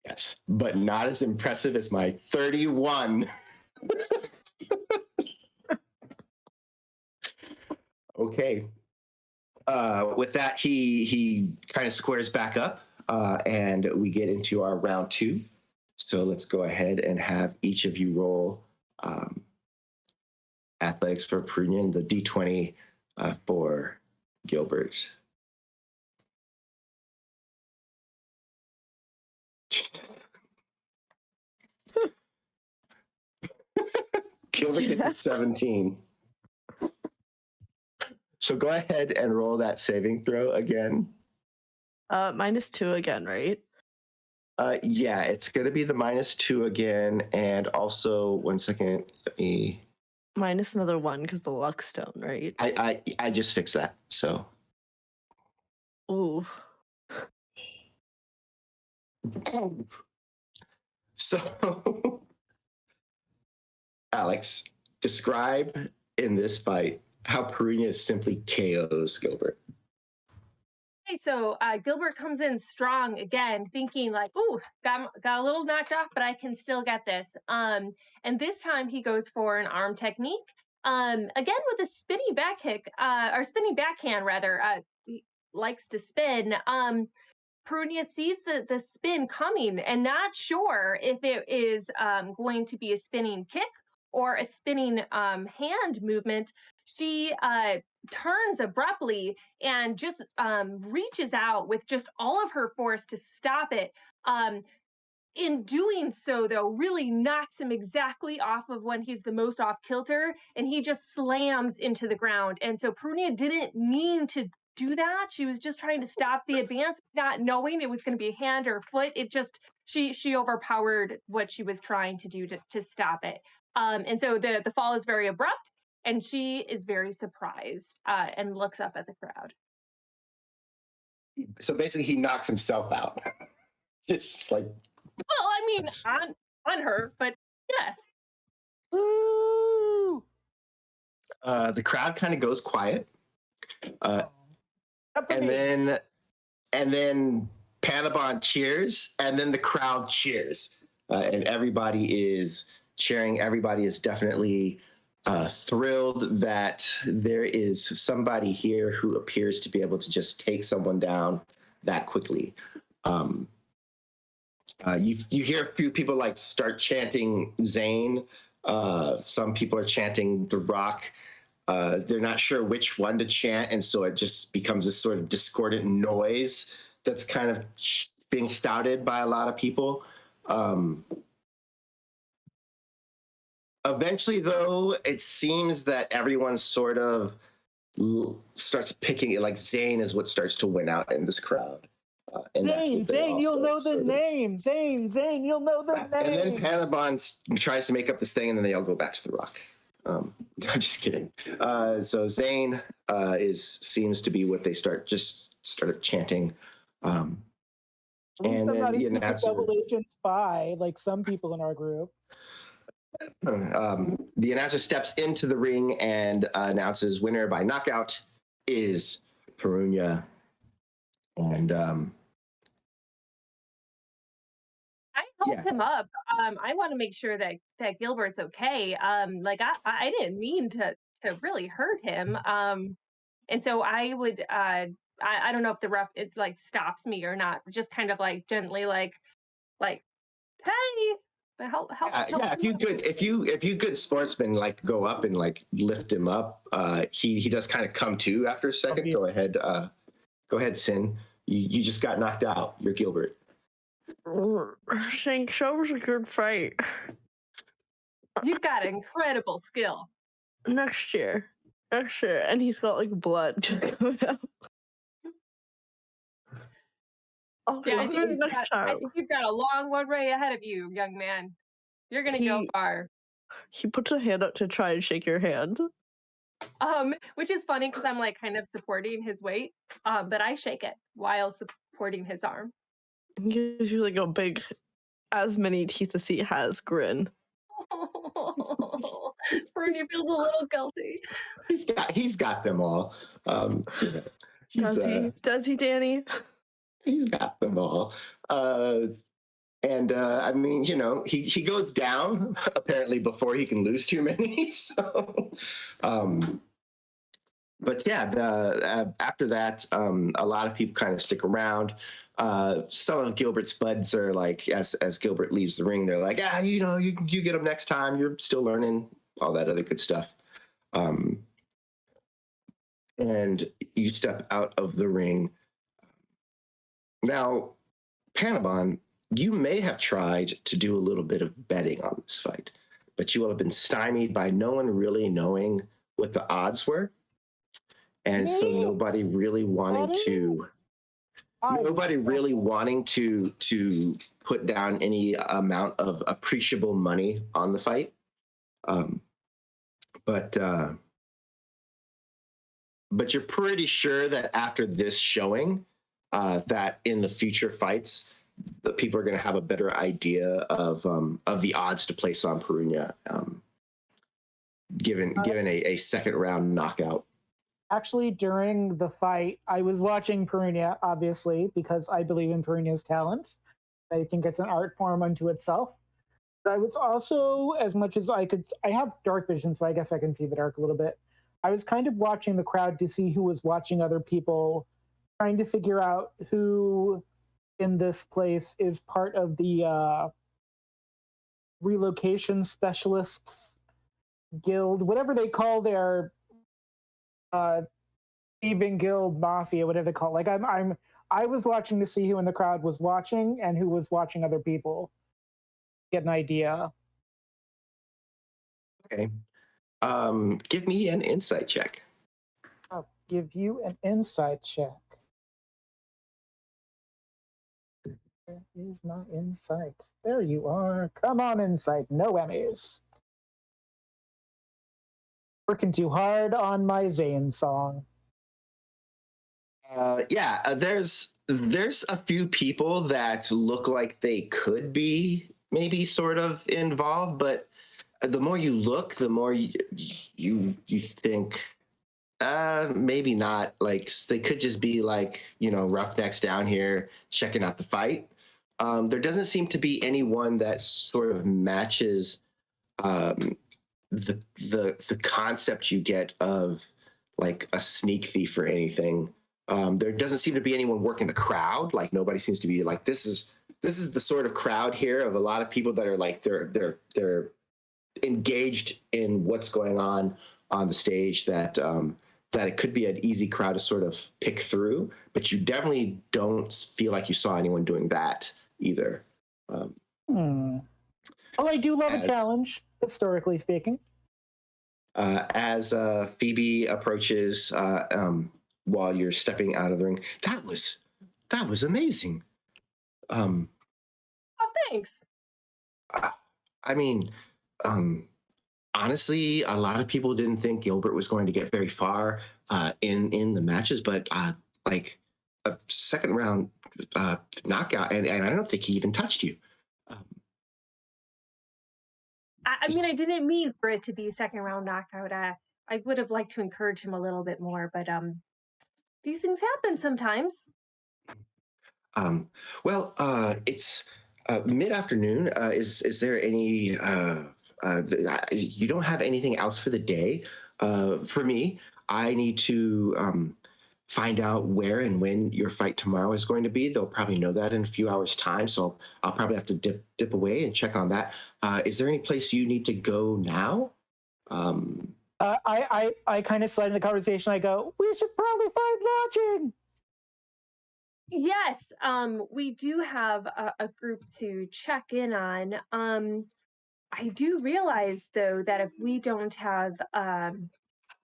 Yes, but not as impressive as my 31. Okay. With that, he kind of squares back up, and we get into our round 2. So let's go ahead and have each of you roll athletics for Perunyia and the D20 for Gilbert. Gilbert gets a 17. So go ahead and roll that saving throw again. -2 again, right? Yeah, it's going to be the -2 again. And also, 1 second, let me... Minus another 1 because the luck stone, right? I just fixed that, so... Ooh. So, Alex, describe in this fight how Perunyia simply KOs Gilbert. Okay, so Gilbert comes in strong again, thinking like, "Ooh, got a little knocked off, but I can still get this." And this time he goes for an arm technique. Again with a spinning back kick, or spinning backhand rather. He likes to spin. Perunyia sees the spin coming and not sure if it is going to be a spinning kick or a spinning hand movement. She turns abruptly and just reaches out with just all of her force to stop it. In doing so, though, really knocks him exactly off of when he's the most off kilter, and he just slams into the ground. And so Perunyia didn't mean to do that. She was just trying to stop the advance, not knowing it was going to be a hand or a foot. It just she overpowered what she was trying to do to stop it. And so the fall is very abrupt, and she is very surprised and looks up at the crowd. So basically, he knocks himself out. Just like Well, I mean, on her, but yes. Woo! the crowd kind of goes quiet, Except for and me. then Panabon cheers, and then the crowd cheers, and everybody is cheering. Everybody is definitely thrilled that there is somebody here who appears to be able to just take someone down that quickly. You hear a few people like start chanting Zane. Some people are chanting The Rock. They're not sure which one to chant, and so it just becomes this sort of discordant noise that's kind of being shouted by a lot of people. Eventually, though, it seems that everyone sort of starts picking it. Like Zane is what starts to win out in this crowd. And that's what they Zane, you'll also know the sort of- name. Zane, you'll know the And then name. Panabon tries to make up this thing, and then they all go back to the rock. I'm just kidding. So Zane seems to be what they started chanting. At least And I'm then not a the secret announcer, double agent spy like some people in our group. the announcer steps into the ring and announces winner by knockout is Perunyia. And I helped him up. I want to make sure that Gilbert's okay. Like I didn't mean to really hurt him. And so I would I don't know if the ref it like stops me or not. Just kind of like gently like hey, help. yeah, if you good sportsmen like go up and like lift him up, he does kind of come to after a second. Okay. Go ahead, Sin. You just got knocked out. You're Gilbert. Thanks, that was a good fight. You've got incredible skill. Next year. And he's got like blood just coming out. Okay, Yeah, I next think time. you've got a long way ahead of you, young man. You're gonna go far. He puts a hand up to try and shake your hand. Which is funny because I'm like kind of supporting his weight, but I shake it while supporting his arm. He gives you like a big, as many teeth as he has, grin. Perunyia feels a little guilty. He's got them all. Does he, Danny? He's got them all. I mean, you know, he goes down apparently before he can lose too many. So, but yeah, after that, a lot of people kind of stick around. Some of Gilbert's buds are like, as Gilbert leaves the ring, they're like, you know, you get them next time. You're still learning, all that other good stuff. And you step out of the ring. Now, Panabon, you may have tried to do a little bit of betting on this fight, but you will have been stymied by no one really knowing what the odds were. And so nobody really wanting to put down any amount of appreciable money on the fight. But you're pretty sure that after this showing, that in the future fights, the people are going to have a better idea of the odds to place on Perunyia, given a second round knockout. Actually, during the fight, I was watching Perunyia, obviously, because I believe in Perunyia's talent. I think it's an art form unto itself. But I was also, as much as I could, I have dark vision, so I guess I can see the dark a little bit. I was kind of watching the crowd to see who was watching other people, trying to figure out who in this place is part of the relocation specialists guild, whatever they call their thieving guild, mafia, whatever they call it. Like I was watching to see who in the crowd was watching and who was watching other people. Get an idea. Okay. Give me an insight check. I'll give you an insight check. Where is my insight? There you are. Come on, insight. No Emmys. Working too hard on my Zane song. There's a few people that look like they could be maybe sort of involved, but the more you look, the more you think maybe not. Like they could just be like roughnecks down here checking out the fight. There doesn't seem to be anyone that sort of matches the concept you get of like a sneak thief or anything. There doesn't seem to be anyone working the crowd. Like nobody seems to be like this is the sort of crowd here of a lot of people that are like they're engaged in what's going on the stage that it could be an easy crowd to sort of pick through, but you definitely don't feel like you saw anyone doing that either. Oh, I do love a challenge, historically speaking. As Phoebe approaches while you're stepping out of the ring, that was amazing. Oh, thanks. I mean, honestly, a lot of people didn't think Gilbert was going to get very far in the matches, but like a second round knockout, and I don't think he even touched you. I mean, I didn't mean for it to be a second round knockout. I would have liked to encourage him a little bit more, but these things happen sometimes. Well, it's mid-afternoon. Is there any? You don't have anything else for the day. For me, I need to find out where and when your fight tomorrow is going to be. They'll probably know that in a few hours' time, so I'll probably have to dip away and check on that. Is there any place you need to go now? I kind of slide in the conversation. I go, we should probably find lodging. Yes, we do have a group to check in on. I do realize, though, that if we don't have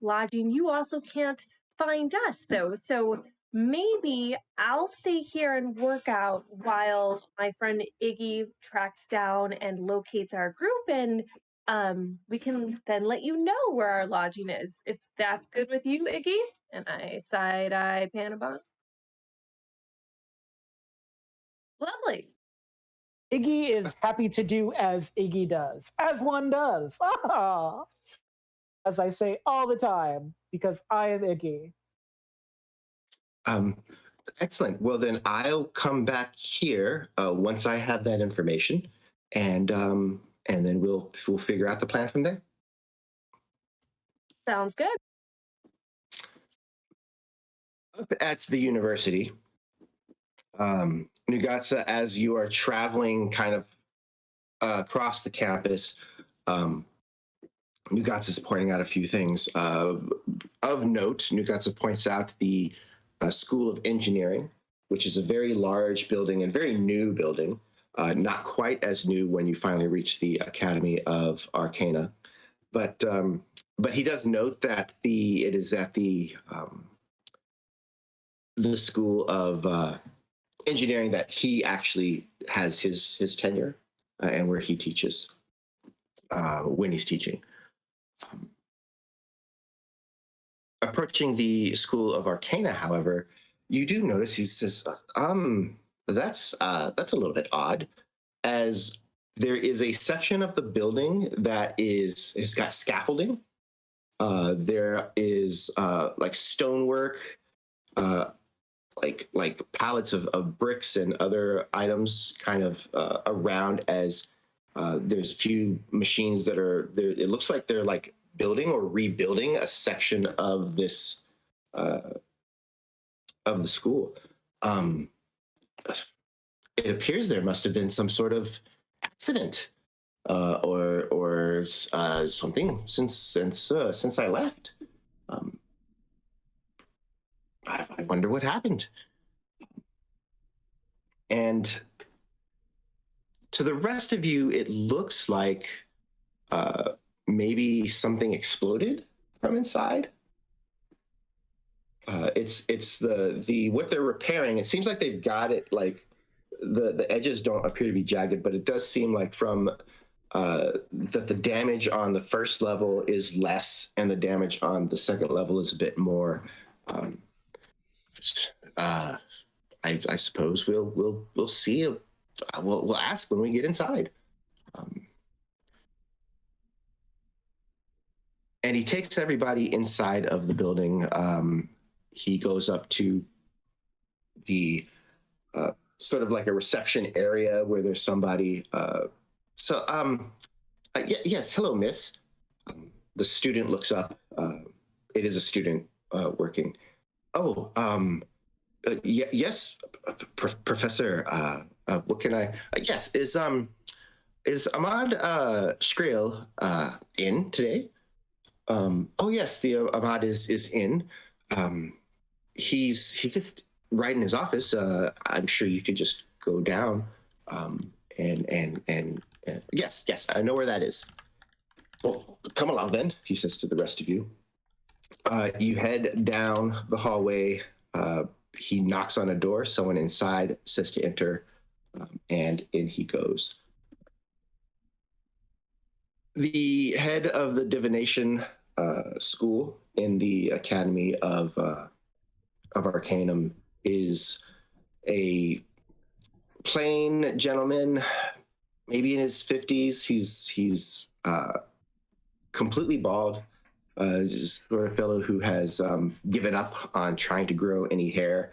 lodging, you also can't find us, though. So maybe I'll stay here and work out while my friend Iggy tracks down and locates our group, and we can then let you know where our lodging is, if that's good with you, Iggy. And I side-eye Panabon. Lovely. Iggy is happy to do as Iggy does, as one does. Ah! As I say all the time, because I am Iggy. Excellent. Well, then I'll come back here once I have that information, and then we'll figure out the plan from there. Sounds good. Up at the university, Nugatsa, as you are traveling kind of across the campus, Nugatsa is pointing out a few things. Of note, Nugatsa points out the School of Engineering, which is a very large building and very new building, not quite as new when you finally reach the Academy of Arcana. But he does note that it is at the School of Engineering that he actually has his tenure and where he teaches when he's teaching. Approaching the School of Arcana, however, you do notice he says, that's a little bit odd, as there is a section of the building that has got scaffolding. There is like stonework, like pallets of bricks and other items kind of around, as there's a few machines that are there. It looks like they're like building or rebuilding a section of this of the school. It appears there must have been some sort of accident or something since I left. I wonder what happened. And to the rest of you, it looks like maybe something exploded from inside. It's the what they're repairing. It seems like they've got it, like the edges don't appear to be jagged, but it does seem like from that the damage on the first level is less and the damage on the second level is a bit more. I suppose we'll see. We'll ask when we get inside. And he takes everybody inside of the building. He goes up to the sort of like a reception area where there's somebody. Yes, hello, miss. The student looks up. It is a student working. Oh, yes, Professor. What can I? Yes, is Ahmad Skrill in today? Oh yes, the Ahmad is in. He's just right in his office. I'm sure you could just go down. Yes, I know where that is. Well, come along then, he says to the rest of you. You head down the hallway. He knocks on a door. Someone inside says to enter, and in he goes. The head of the divination school in the Academy of Arcanum is a plain gentleman, maybe in his 50s. He's completely bald, just sort of fellow who has given up on trying to grow any hair.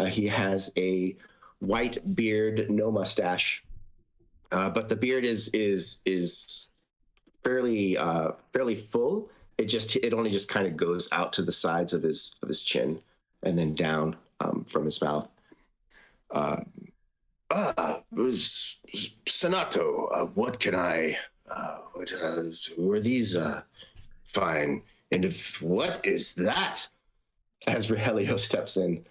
He has a white beard, no mustache, but the beard is fairly full. It only just kind of goes out to the sides of his chin and then down from his mouth. Senato, what can I? Who are these fine? And what is that? As Rogelio steps in.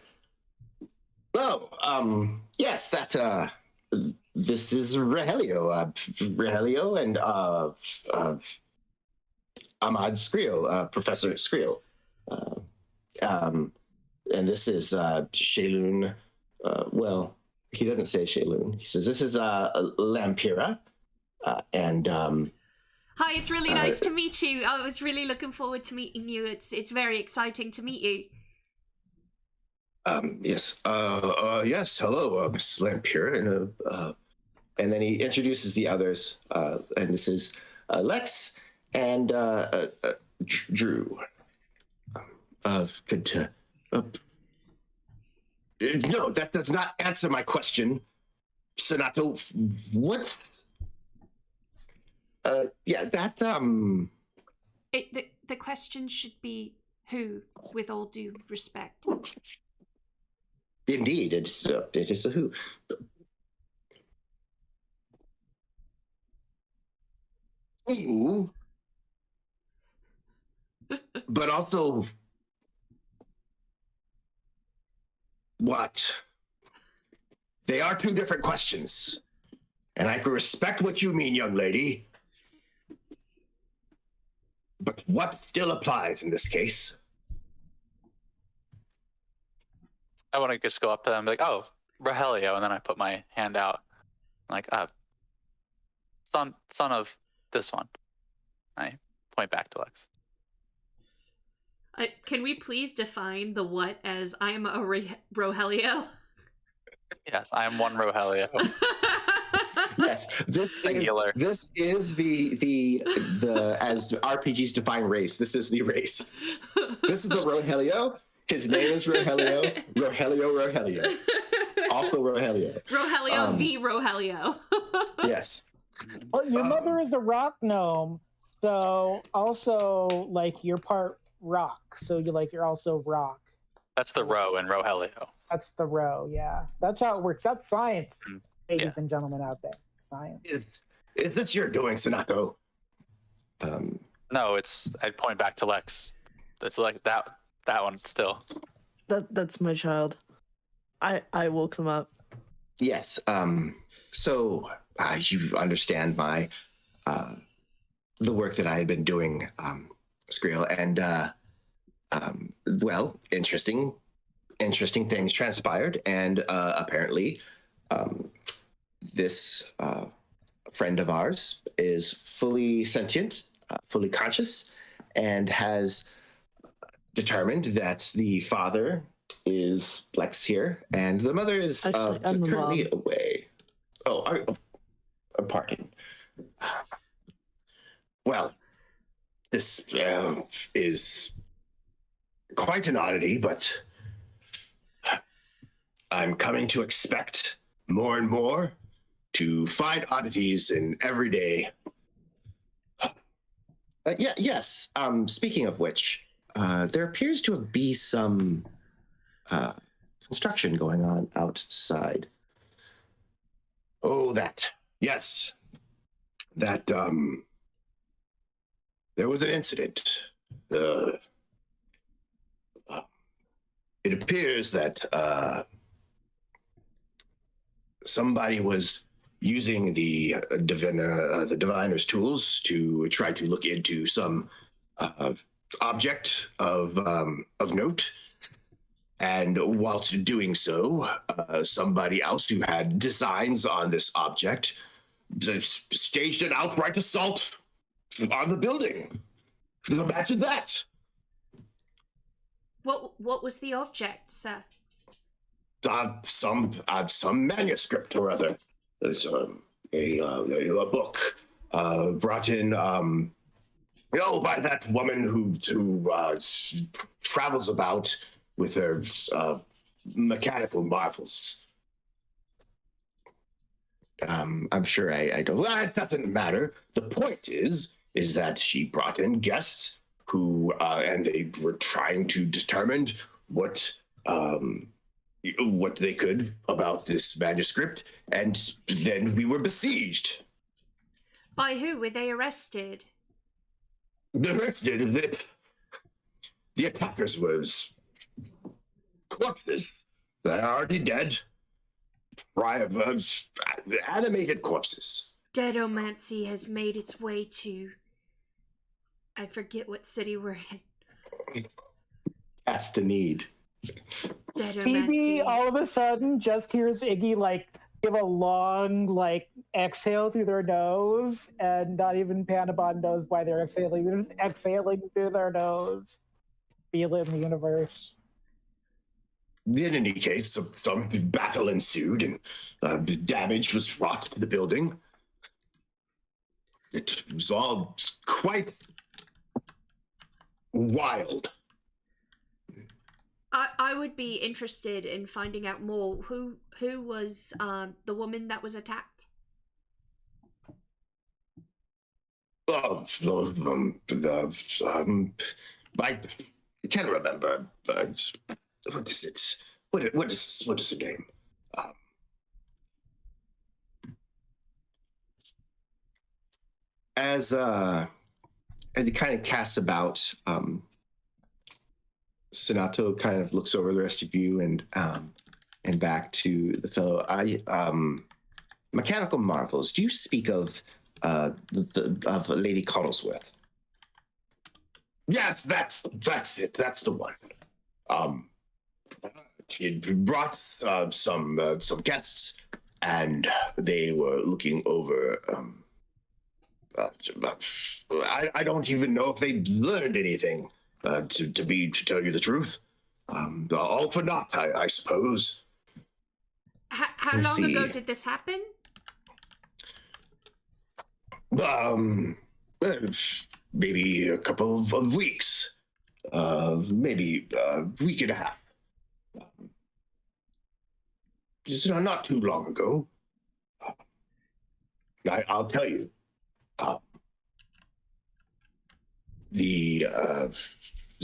Oh, yes, that. This is Rogelio. Rogelio and Ahmad Skrill, Professor Skrill. And this is Shaylun. Well, he doesn't say Shaylun. He says, this is Lampira. Hi, it's really nice to meet you. I was really looking forward to meeting you. It's very exciting to meet you. Yes. Yes. Hello, Mrs. Lampira. And then he introduces the others. And this is Lex and Drew. Good to. No, that does not answer my question, Senato. What? Yeah, that. The question should be who, with all due respect. Indeed, it is a who. Who? But also, what? They are two different questions. And I can respect what you mean, young lady. But what still applies in this case? I want to just go up to them and be like, oh, Rogelio, and then I put my hand out. I'm like, son of this one. I point back to Lex. Can we please define the what as I am a Rogelio? Yes, I am one Rogelio. Yes, this is the as RPGs define race. This is the race. This is a Rogelio. His name is Rogelio. Rogelio. Also Rogelio. Rogelio the Rogelio. Yes. Well, your mother is a rock gnome, so also like you're part rock, so you're also rock. That's the row in Rogelio. That's the row, yeah. That's how it works. That's science, ladies and gentlemen out there. Science. Is this your doing, Senato? No, I'd point back to Lex. It's like that one still. That's my child. I woke them up. Yes. So you understand my the work that I had been doing, Skrill, and well, interesting things transpired, and apparently this friend of ours is fully sentient, fully conscious, and has determined that the father is Lex here, and the mother is Actually, I'm the currently mom. away. Pardon. Well, this is quite an oddity, but I'm coming to expect more and more to find oddities in everyday. Yes. Speaking of which, there appears to be some construction going on outside. Oh, that. Yes. That, there was an incident. It appears that somebody was using the diviner's tools to try to look into some object of note. And whilst doing so, somebody else who had designs on this object staged an outright assault on the building. Imagine that. What was the object, sir? Some manuscript or other. There's a book brought in by that woman who travels about with her mechanical marvels. I'm sure I don't. Well, it doesn't matter. The point is that she brought in guests who and they were trying to determine what they could about this manuscript, and then we were besieged. By who were they arrested? The attackers was corpses. They're already dead. Animated corpses. Deadomancy has made its way to... I forget what city we're in. Castanede. Phoebe all of a sudden just hears Iggy give a long exhale through their nose, and not even Panabon knows why they're exhaling. They're just exhaling through their nose. Feel it in the universe. In any case, some battle ensued, and damage was wrought to the building. It was all quite wild. I would be interested in finding out more. Who was the woman that was attacked? I can't remember. What is it? What is her name? As he kind of casts about, Sinato kind of looks over the rest of you and back to the fellow. Mechanical marvels. Do you speak of of Lady Connellsworth? Yes, that's it. That's the one. She had brought some guests, and they were looking over. I don't even know if they learned anything. To tell you the truth, all for naught, I suppose. How long ago did this happen? Maybe a couple of weeks, maybe a week and a half. Just not too long ago. I'll tell you.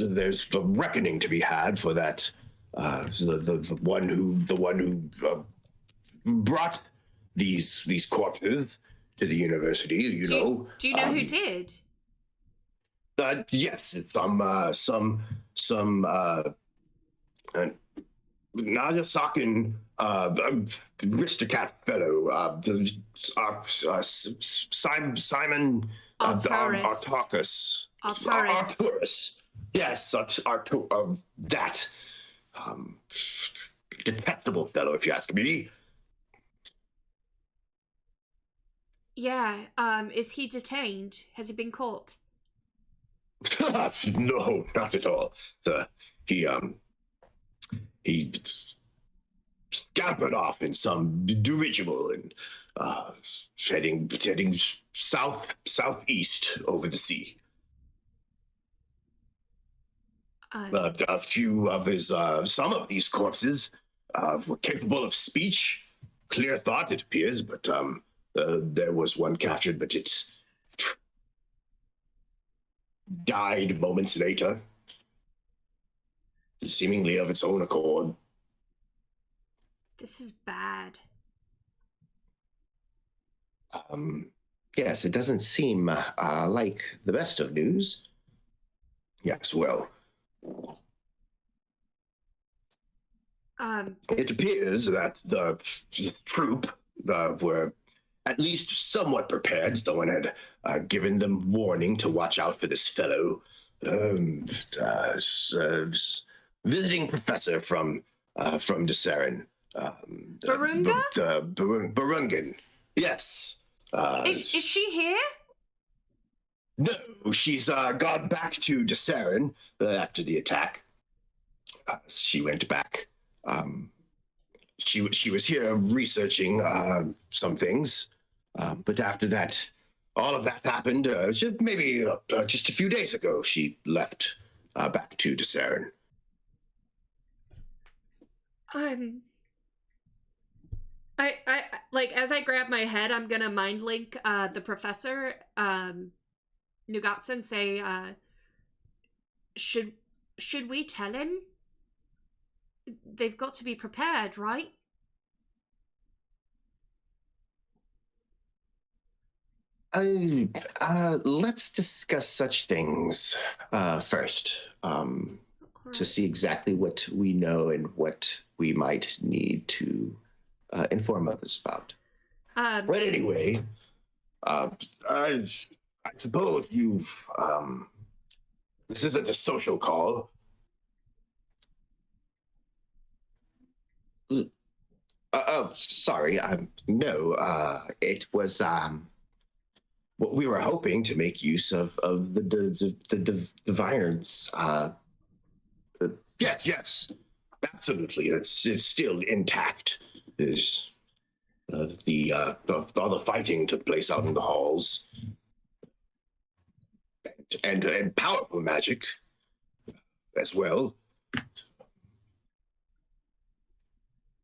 There's the reckoning to be had for that. The one who brought these corpses to the university. Do you know who did? Yes, it's some Nagasakan aristocrat fellow. Simon Artarchus. Arturus. Yes, that detestable fellow, if you ask me. Yeah. Is he detained? Has he been caught? No, not at all. he scampered off in some dirigible and heading southeast over the sea. A few of his, some of these corpses were capable of speech, clear thought, it appears, but there was one captured, but it died moments later, seemingly of its own accord. This is bad. Yes, it doesn't seem like the best of news. Yes, well, it appears that the troop were at least somewhat prepared. Someone had given them warning to watch out for this fellow, visiting professor from Dissarin. Barunga? Barungan. Yes. Is she here? No, she's gone back to Dissarin after the attack. She went back. She was here researching some things, but after that, all of that happened. Maybe just a few days ago, she left back to Dissarin. I like, as I grab my head, I'm gonna mind link the professor, Nugatsu, and say, should we tell him? They've got to be prepared, right? Let's discuss such things first, to see exactly what we know and what we might need to inform others about. But anyway, I suppose you've, this isn't a social call. Sorry, no, it was, what we were hoping to make use of the diviners. Yes, absolutely. It's still intact. Is all the fighting took place out in the halls, and powerful magic as well.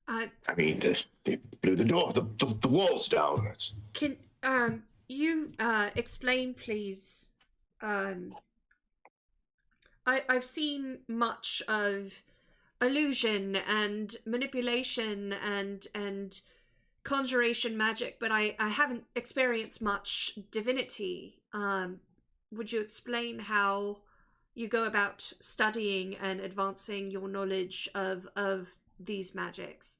I mean, they blew the walls down. Can you explain, please? I've seen much of illusion and manipulation and conjuration magic, but I haven't experienced much divinity. Would you explain how you go about studying and advancing your knowledge of these magics?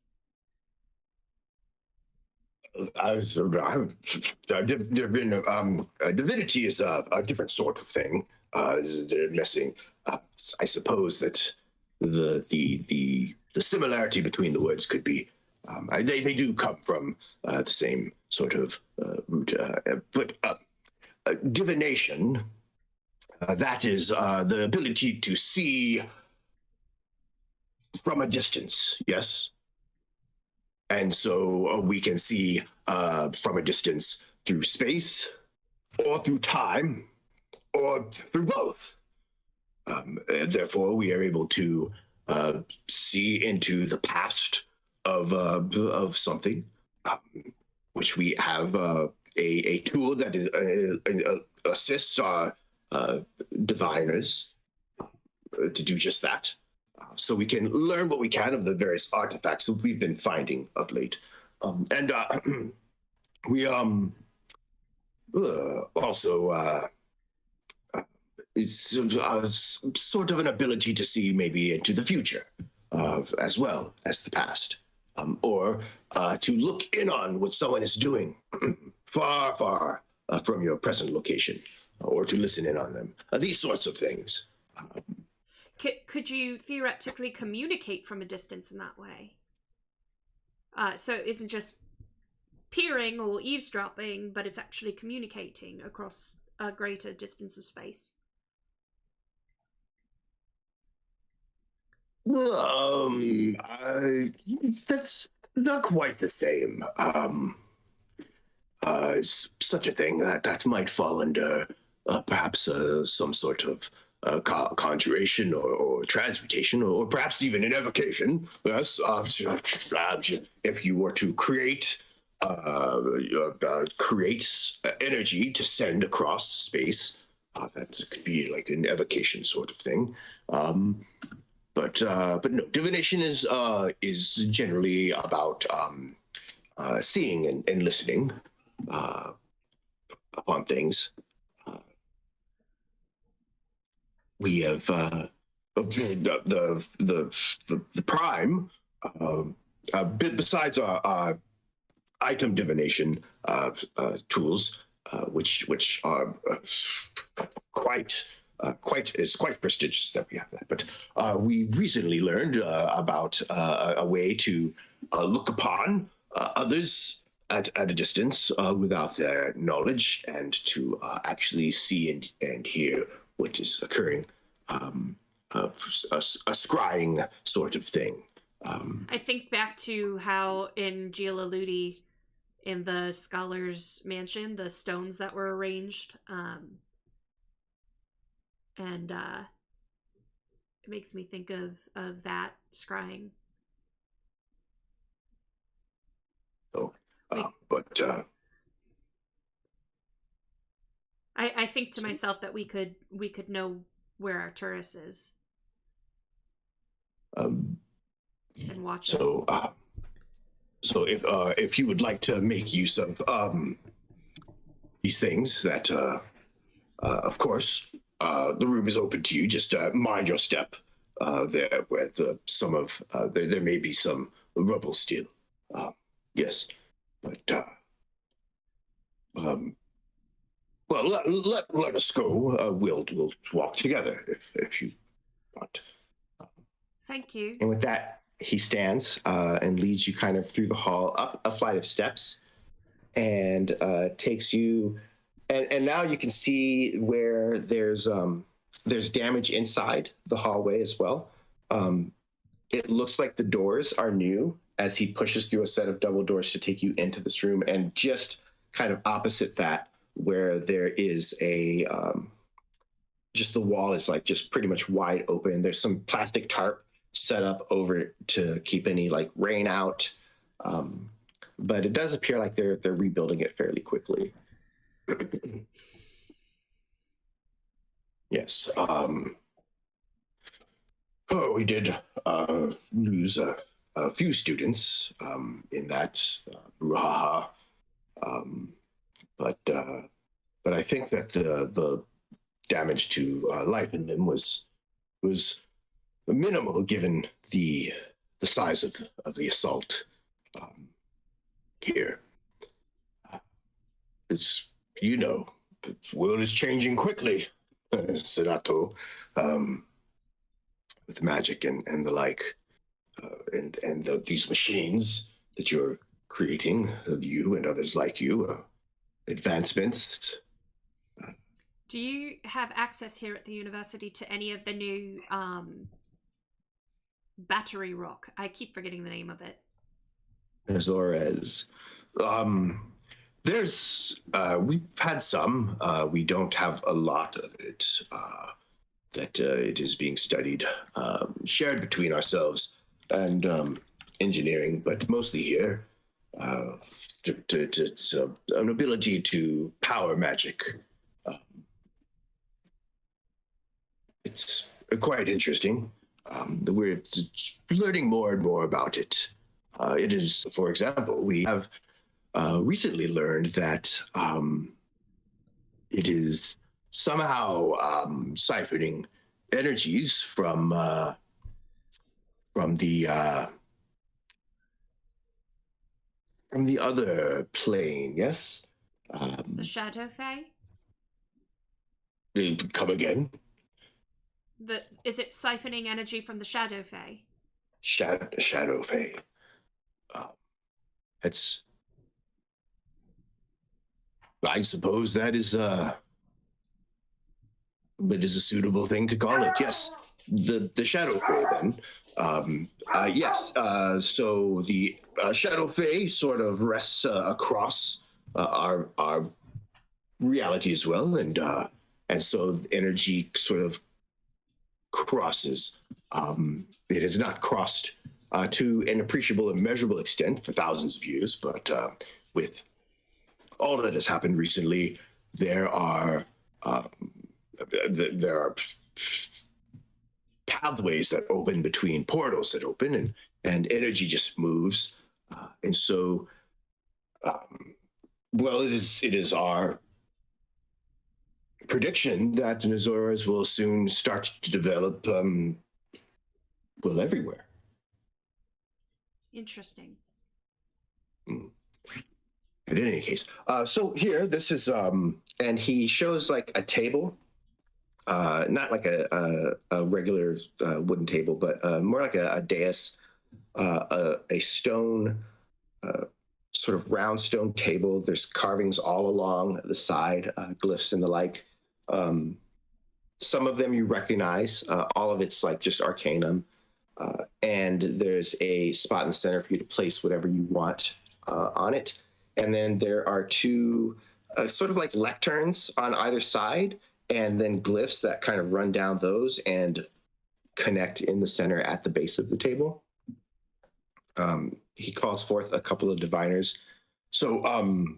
Divinity is a different sort of thing. I suppose that the similarity between the words could be, they do come from the same sort of root, but divination, that is the ability to see from a distance, yes? And so we can see from a distance through space, or through time, or through both. And therefore, we are able to see into the past of something, which we have a tool that assists our diviners to do just that. So we can learn what we can of the various artifacts that we've been finding of late. We also it's sort of an ability to see maybe into the future as well as the past, or to look in on what someone is doing far from your present location, or to listen in on them. These sorts of things. Could you theoretically communicate from a distance in that way? So it isn't just peering or eavesdropping, but it's actually communicating across a greater distance of space. That's not quite the same. Such a thing that might fall under perhaps some sort of conjuration or transmutation or perhaps even an evocation. Yes, if you were to create energy to send across space, that could be like an evocation sort of thing. But no, divination is generally about seeing and listening upon things. We have the prime. Besides our item divination tools, which are quite prestigious that we have that. But we recently learned about a way to look upon others at a distance without their knowledge, and to actually see and hear what is occurring. A scrying sort of thing. I think back to how in Gialaludi, in the scholar's mansion, the stones that were arranged, and it makes me think of that scrying. So, I think to myself that we could know where Arturus is. And watch it. So if you would like to make use of these things, that of course the room is open to you. Just mind your step there, with some of there may be some rubble still. Yes, but well, let us go. We'll walk together if you want. Thank you. And with that, he stands and leads you kind of through the hall, up a flight of steps, and takes you. And now you can see where there's damage inside the hallway as well. It looks like the doors are new, as he pushes through a set of double doors to take you into this room. And just kind of opposite that, where there is a just the wall is like just pretty much wide open. There's some plastic tarp set up over to keep any like rain out, but it does appear like they're rebuilding it fairly quickly. Yes. We did lose a few students in that brouhaha, but I think that the damage to life in them was minimal, given the size of the assault here. It's, the world is changing quickly, Senato, with magic and the like, and these machines that you're creating, you and others like you, advancements. Do you have access here at the university to any of the new battery rock? I keep forgetting the name of it. Azores. We've had some. We don't have a lot of it. That it is being studied, shared between ourselves and engineering, but mostly here. It's an ability to power magic. It's quite interesting. We're learning more and more about it. It is, for example, we have recently learned that it is somehow siphoning energies from the other plane. Yes. The Shadow Fae? Come again? Is it siphoning energy from the Shadow Fae? Shadow Fae. I suppose that is a suitable thing to call it. Yes, the Shadow Fae then Yes. So the Shadow Fae sort of rests across our reality as well, and so energy sort of crosses. It has not crossed to an appreciable and measurable extent for thousands of years, but with all that has happened recently, there are pathways that open between portals that open, and energy just moves, and so well, it is our prediction that Nazoras will soon start to develop well, everywhere. Interesting. But in any case, so here, this is, and he shows like a table, not like a regular wooden table, but more like a dais, a stone, sort of round stone table. There's carvings all along the side, glyphs and the like. Some of them you recognize, all of it's like just arcanum. And there's a spot in the center for you to place whatever you want on it. And then there are two sort of like lecterns on either side, and then glyphs that kind of run down those and connect in the center at the base of the table. He calls forth a couple of diviners. So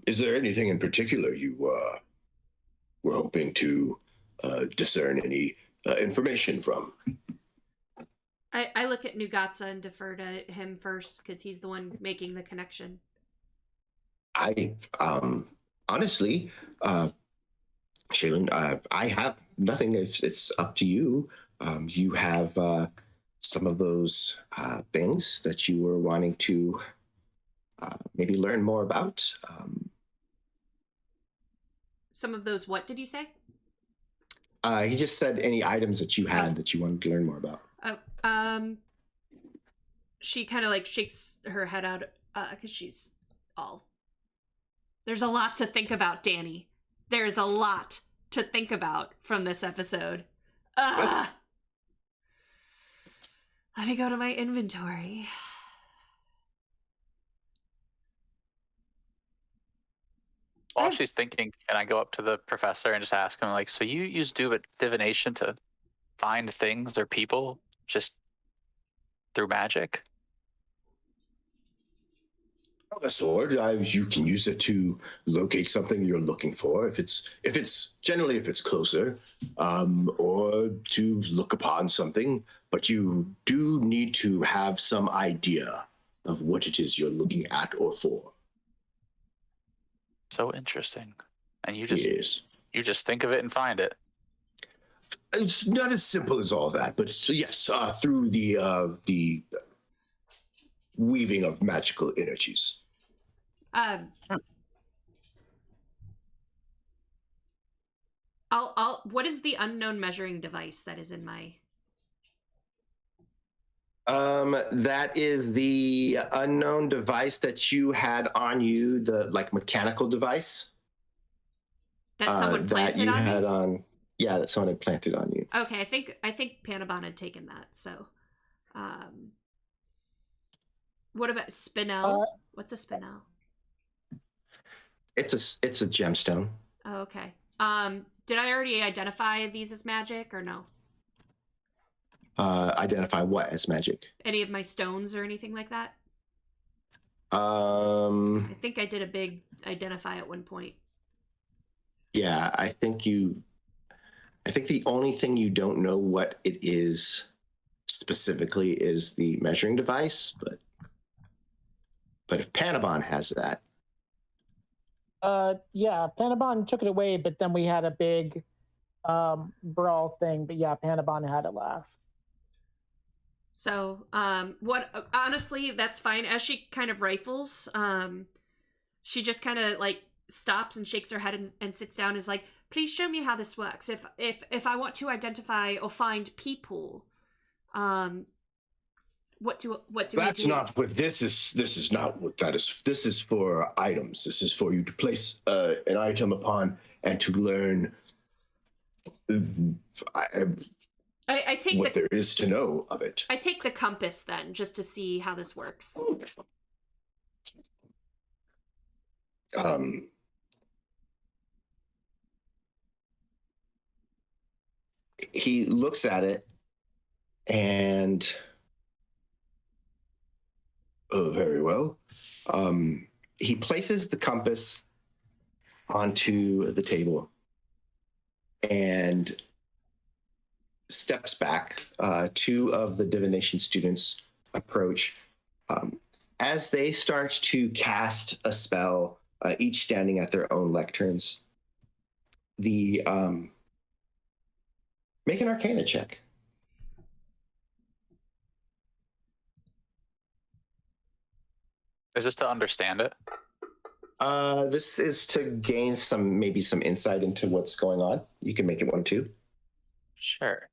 is there anything in particular you were hoping to discern any information from? I look at Nugatsa and defer to him first because he's the one making the connection. I honestly, Shaylin, I have nothing. It's up to you. You have some of those things that you were wanting to maybe learn more about. Some of those, what did you say? He just said any items that you had that you wanted to learn more about. Oh, she kind of like shakes her head out because she's all. There's a lot to think about, Danny. There's a lot to think about from this episode. Let me go to my inventory. While she's thinking, and I go up to the professor and just ask him, like, so you use divination to find things or people just through magic? A sword, you can use it to locate something you're looking for. If it's generally closer, or to look upon something, but you do need to have some idea of what it is you're looking at or for. So interesting. And you just think of it and find it. It's not as simple as all that, but yes, through the weaving of magical energies. What is the unknown measuring device that is in my? That is the unknown device that you had on you, the like mechanical device. That someone planted on me? Yeah, that someone had planted on you. Okay, I think Panabon had taken that. So, what about Spinel? What's a Spinel? It's a gemstone. Oh, okay. Did I already identify these as magic or no? Identify what as magic? Any of my stones or anything like that? I think I did a big identify at one point. Yeah, I think the only thing you don't know what it is specifically is the measuring device, but if Panabon has that. Yeah, Panabon took it away, but then we had a big brawl thing. But yeah, Panabon had it last. So, honestly, that's fine. As she kind of rifles, she just kind of like stops and shakes her head and sits down and is like, please show me how this works. If I want to identify or find people, what do That's we do? not what this is not what that is. This is for items. This is for you to place an item upon and to learn I take what there is to know of it. I take the compass then, just to see how this works. He looks at it and, oh, very well. He places the compass onto the table and steps back. Two of the divination students approach. As they start to cast a spell, each standing at their own lecterns, make an Arcana check. Is this to understand it? This is to gain maybe some insight into what's going on. You can make it 1 too. Sure.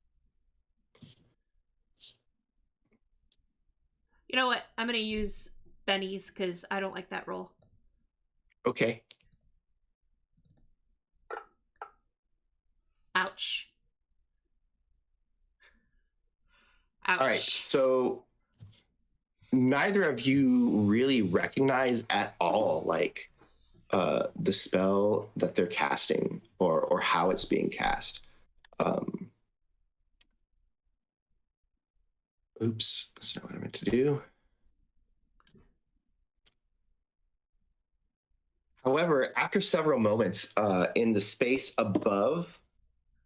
You know what? I'm going to use Benny's because I don't like that roll. Okay. Ouch. Ouch. All right. So neither of you really recognize at all, like, the spell that they're casting or how it's being cast. Oops, that's not what I meant to do. However, after several moments in the space above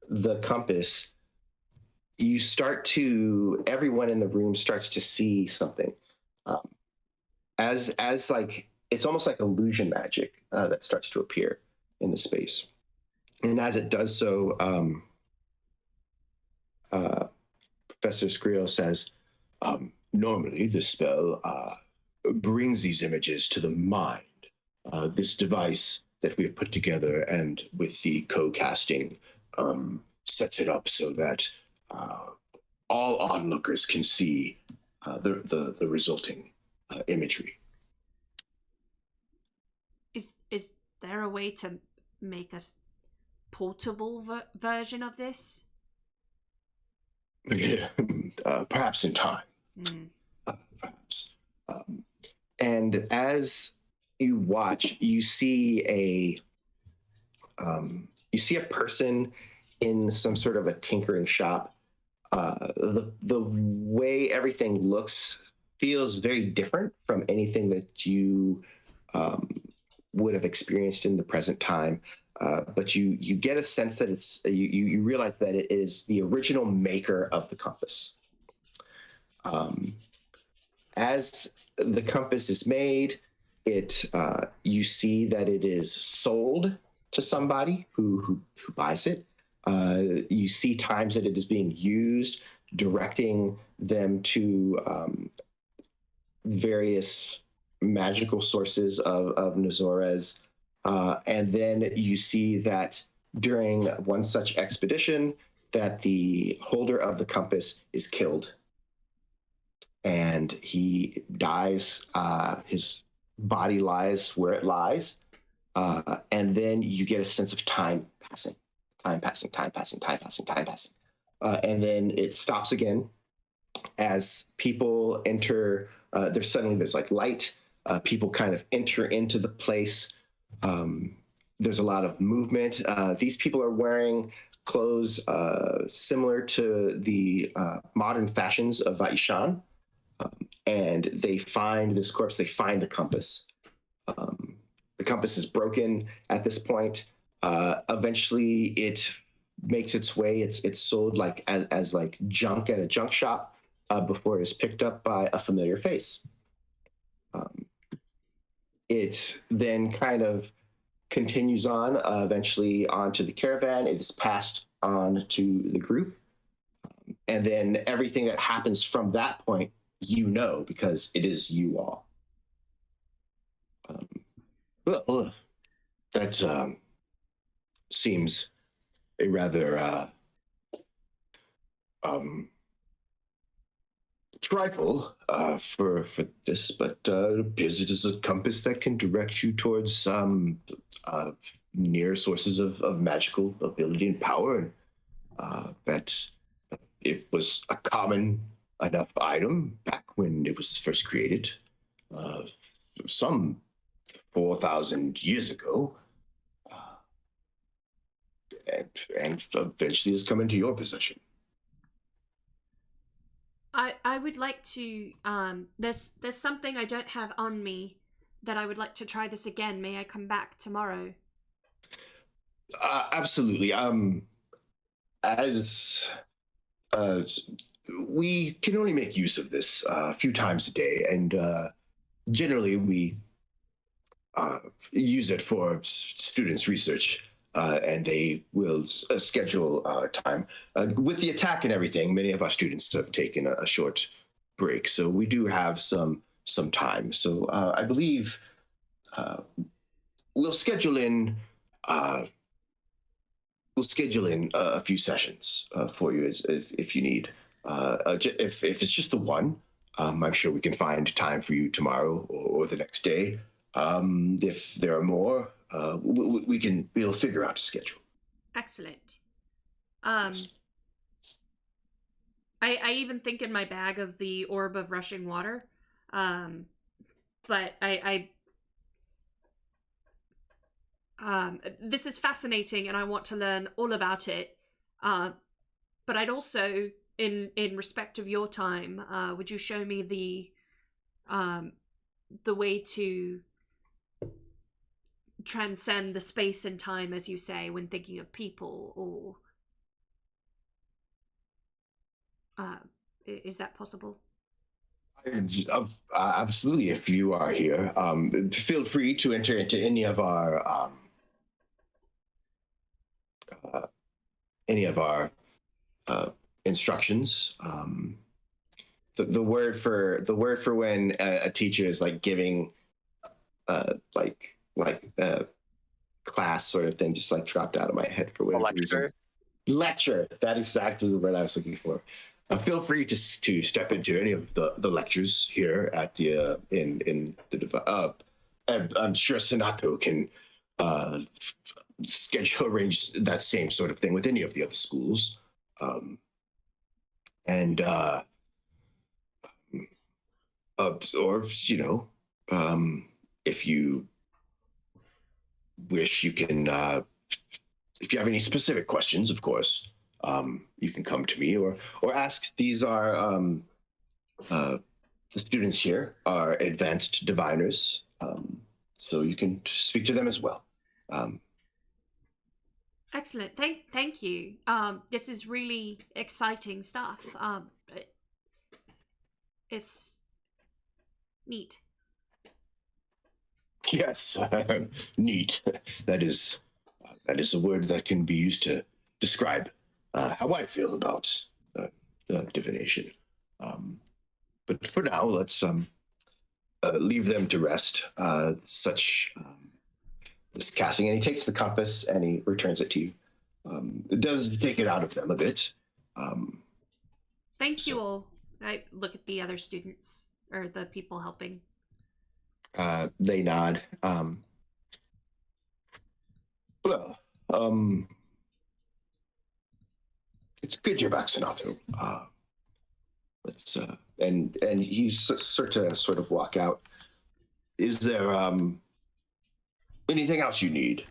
the compass, everyone in the room starts to see something. As like, it's almost like illusion magic that starts to appear in the space. And as it does so, Professor Skrill says, normally the spell brings these images to the mind. This device that we have put together and with the co-casting sets it up so that all onlookers can see the resulting imagery. Is there a way to make a portable version of this? Yeah, perhaps in time. Perhaps. And as you watch, you see a person in some sort of a tinkering shop. The way everything looks feels very different from anything that you would have experienced in the present time. But you get a sense that you realize that it is the original maker of the compass. As the compass is made, you see that it is sold to somebody who buys it. You see times that it is being used, directing them to various magical sources of Nazores. And then you see that during one such expedition that the holder of the compass is killed. And he dies. His body lies where it lies. And then you get a sense of time passing. And then it stops again as people enter. There's like light. People kind of enter into the place. There's a lot of movement. These people are wearing clothes similar to the modern fashions of Vaishan. And they find this corpse. They find the compass. The compass is broken at this point. Eventually, it makes its way. It's sold like as like junk at a junk shop before it is picked up by a familiar face. It then kind of continues on, eventually onto the caravan. It is passed on to the group. And then everything that happens from that point, because it is you all. Well, that seems a rather trifle for this, but it appears it is a compass that can direct you towards near sources of magical ability and power, and that it was a common enough item back when it was first created, uh, some 4,000 years ago, and eventually has come into your possession. I would like to there's something I don't have on me that I would like to try this again. May I come back tomorrow? Absolutely. As we can only make use of this a few times a day, and generally we use it for students' research, and they will schedule time. With the attack and everything, many of our students have taken a short break, so we do have some time. So I believe we'll schedule in. We'll schedule in a few sessions for you if you need. If it's just the one, I'm sure we can find time for you tomorrow or the next day. If there are more, we'll figure out a schedule. Excellent. Yes. I even think in my bag of the orb of rushing water. But this is fascinating and I want to learn all about it. But I'd also, in respect of your time, would you show me the way to transcend the space and time, as you say, when thinking of people, or is that possible? Absolutely. If you are here, feel free to enter into any of our instructions. The word for when a teacher is like giving like class sort of thing just like dropped out of my head for whatever reason. Lecture. That is exactly the word I was looking for. Feel free to step into any of the lectures here at the in the. I'm sure Sanato can arrange that same sort of thing with any of the other schools, and or if you wish, you can. If you have any specific questions, of course, you can come to me or ask. These are the students here are advanced diviners, so you can speak to them as well. Excellent. Thank you. This is really exciting stuff. It's neat. Yes, neat. That is a word that can be used to describe how I feel about divination. But for now, let's leave them to rest. This casting, and he takes the compass and he returns it to you. It does take it out of them a bit. Thank you all. I look at the other students or the people helping. They nod. Well, it's good you're back, Sonato. Let's and you sort of walk out. Is there anything else you need?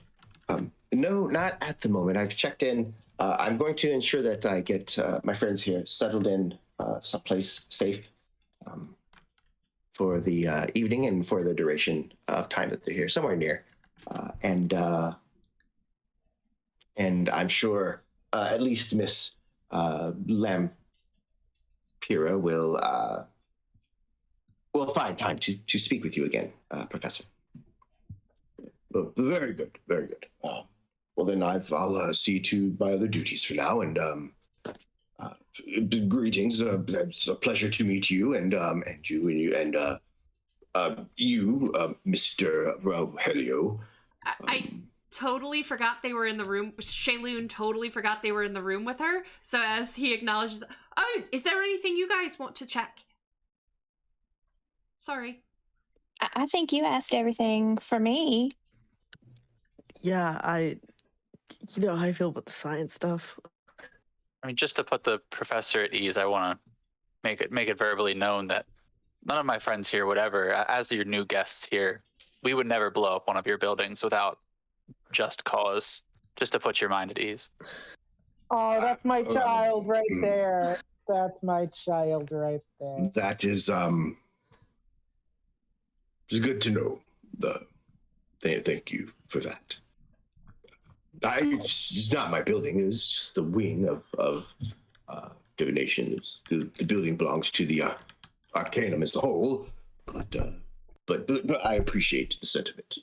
No, not at the moment. I've checked in. I'm going to ensure that I get my friends here settled in someplace safe for the evening and for the duration of time that they're here, somewhere near. And I'm sure at least Miss Lampira will find time to speak with you again, Professor. Very good, very good. Well, then I'll see you to my other duties for now, and greetings. It's a pleasure to meet you, and you, Mr. Rogelio. I totally forgot they were in the room. Shaylun totally forgot they were in the room with her. So as he acknowledges, oh, is there anything you guys want to check? Sorry. I think you asked everything for me. Yeah, you know how I feel about the science stuff. I mean, just to put the professor at ease, I want to make it verbally known that none of my friends here would ever, as your new guests here, we would never blow up one of your buildings without just cause. Just to put your mind at ease. Oh, that's my child right there. That's my child right there. That is it's good to know. Thank you for that. It's not my building. It's just the wing of divination. The building belongs to the Arcanum as a whole, but I appreciate the sentiment.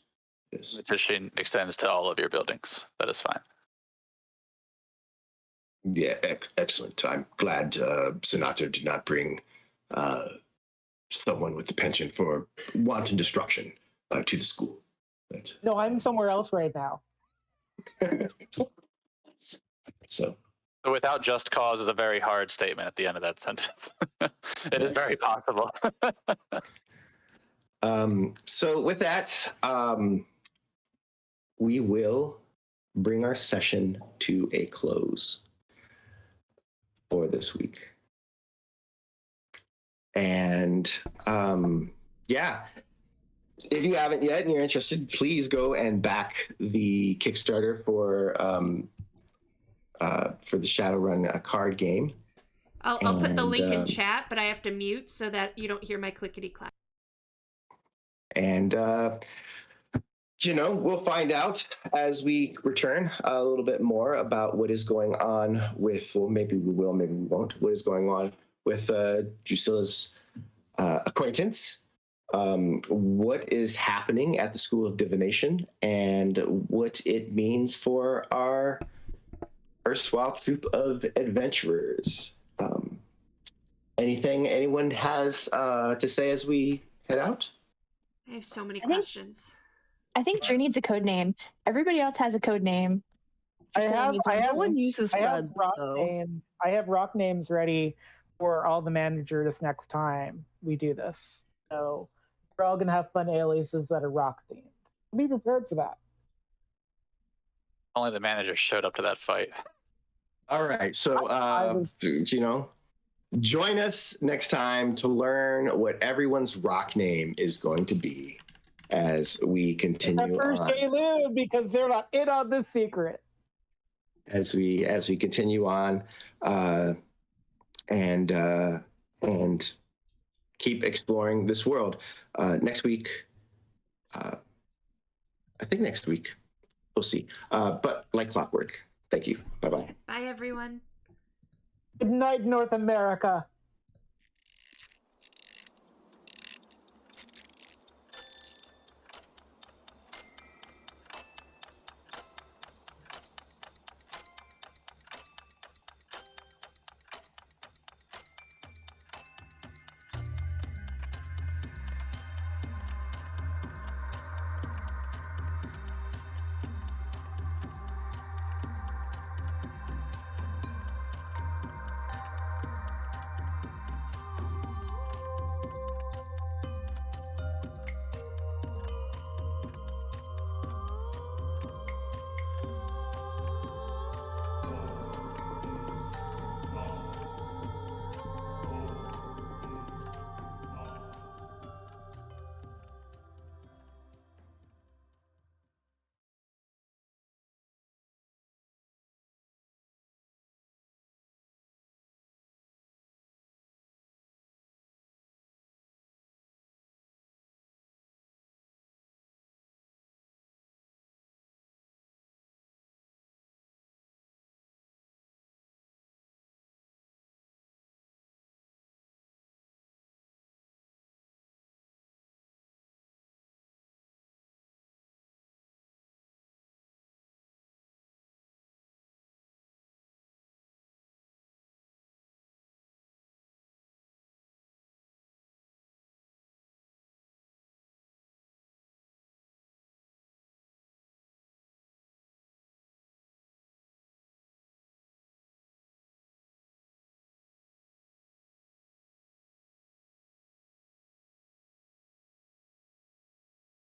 Yes. The petition extends to all of your buildings. That is fine. Yeah, excellent. I'm glad Senator did not bring someone with the penchant for wanton destruction to the school. No, I'm somewhere else right now. So Without just cause is a very hard statement at the end of that sentence. It is very possible. So with that, we will bring our session to a close for this week. And yeah, if you haven't yet and you're interested, please go and back the Kickstarter for the Shadowrun card game. I'll put the link in chat, but I have to mute so that you don't hear my clickety clack. And we'll find out as we return a little bit more about what is going on with, well, maybe we will, maybe we won't, what is going on with Drusilla's acquaintance, what is happening at the School of Divination, and what it means for our erstwhile troop of adventurers. Anything anyone has to say as we head out? I have so many questions. I think Drew needs a code name. Everybody else has a code name. No one uses red, rock though. names. I have rock names ready for all the managers next time we do this. So we're all gonna have fun aliases that are rock themed. Be prepared for that. Only the manager showed up to that fight. All right, so join us next time to learn what everyone's rock name is going to be as we continue on. Because they're not in on this secret. As we continue on and keep exploring this world. Next week, I think next week, we'll see. But like Clockwork. Thank you. Bye-bye. Bye, everyone. Good night, North America.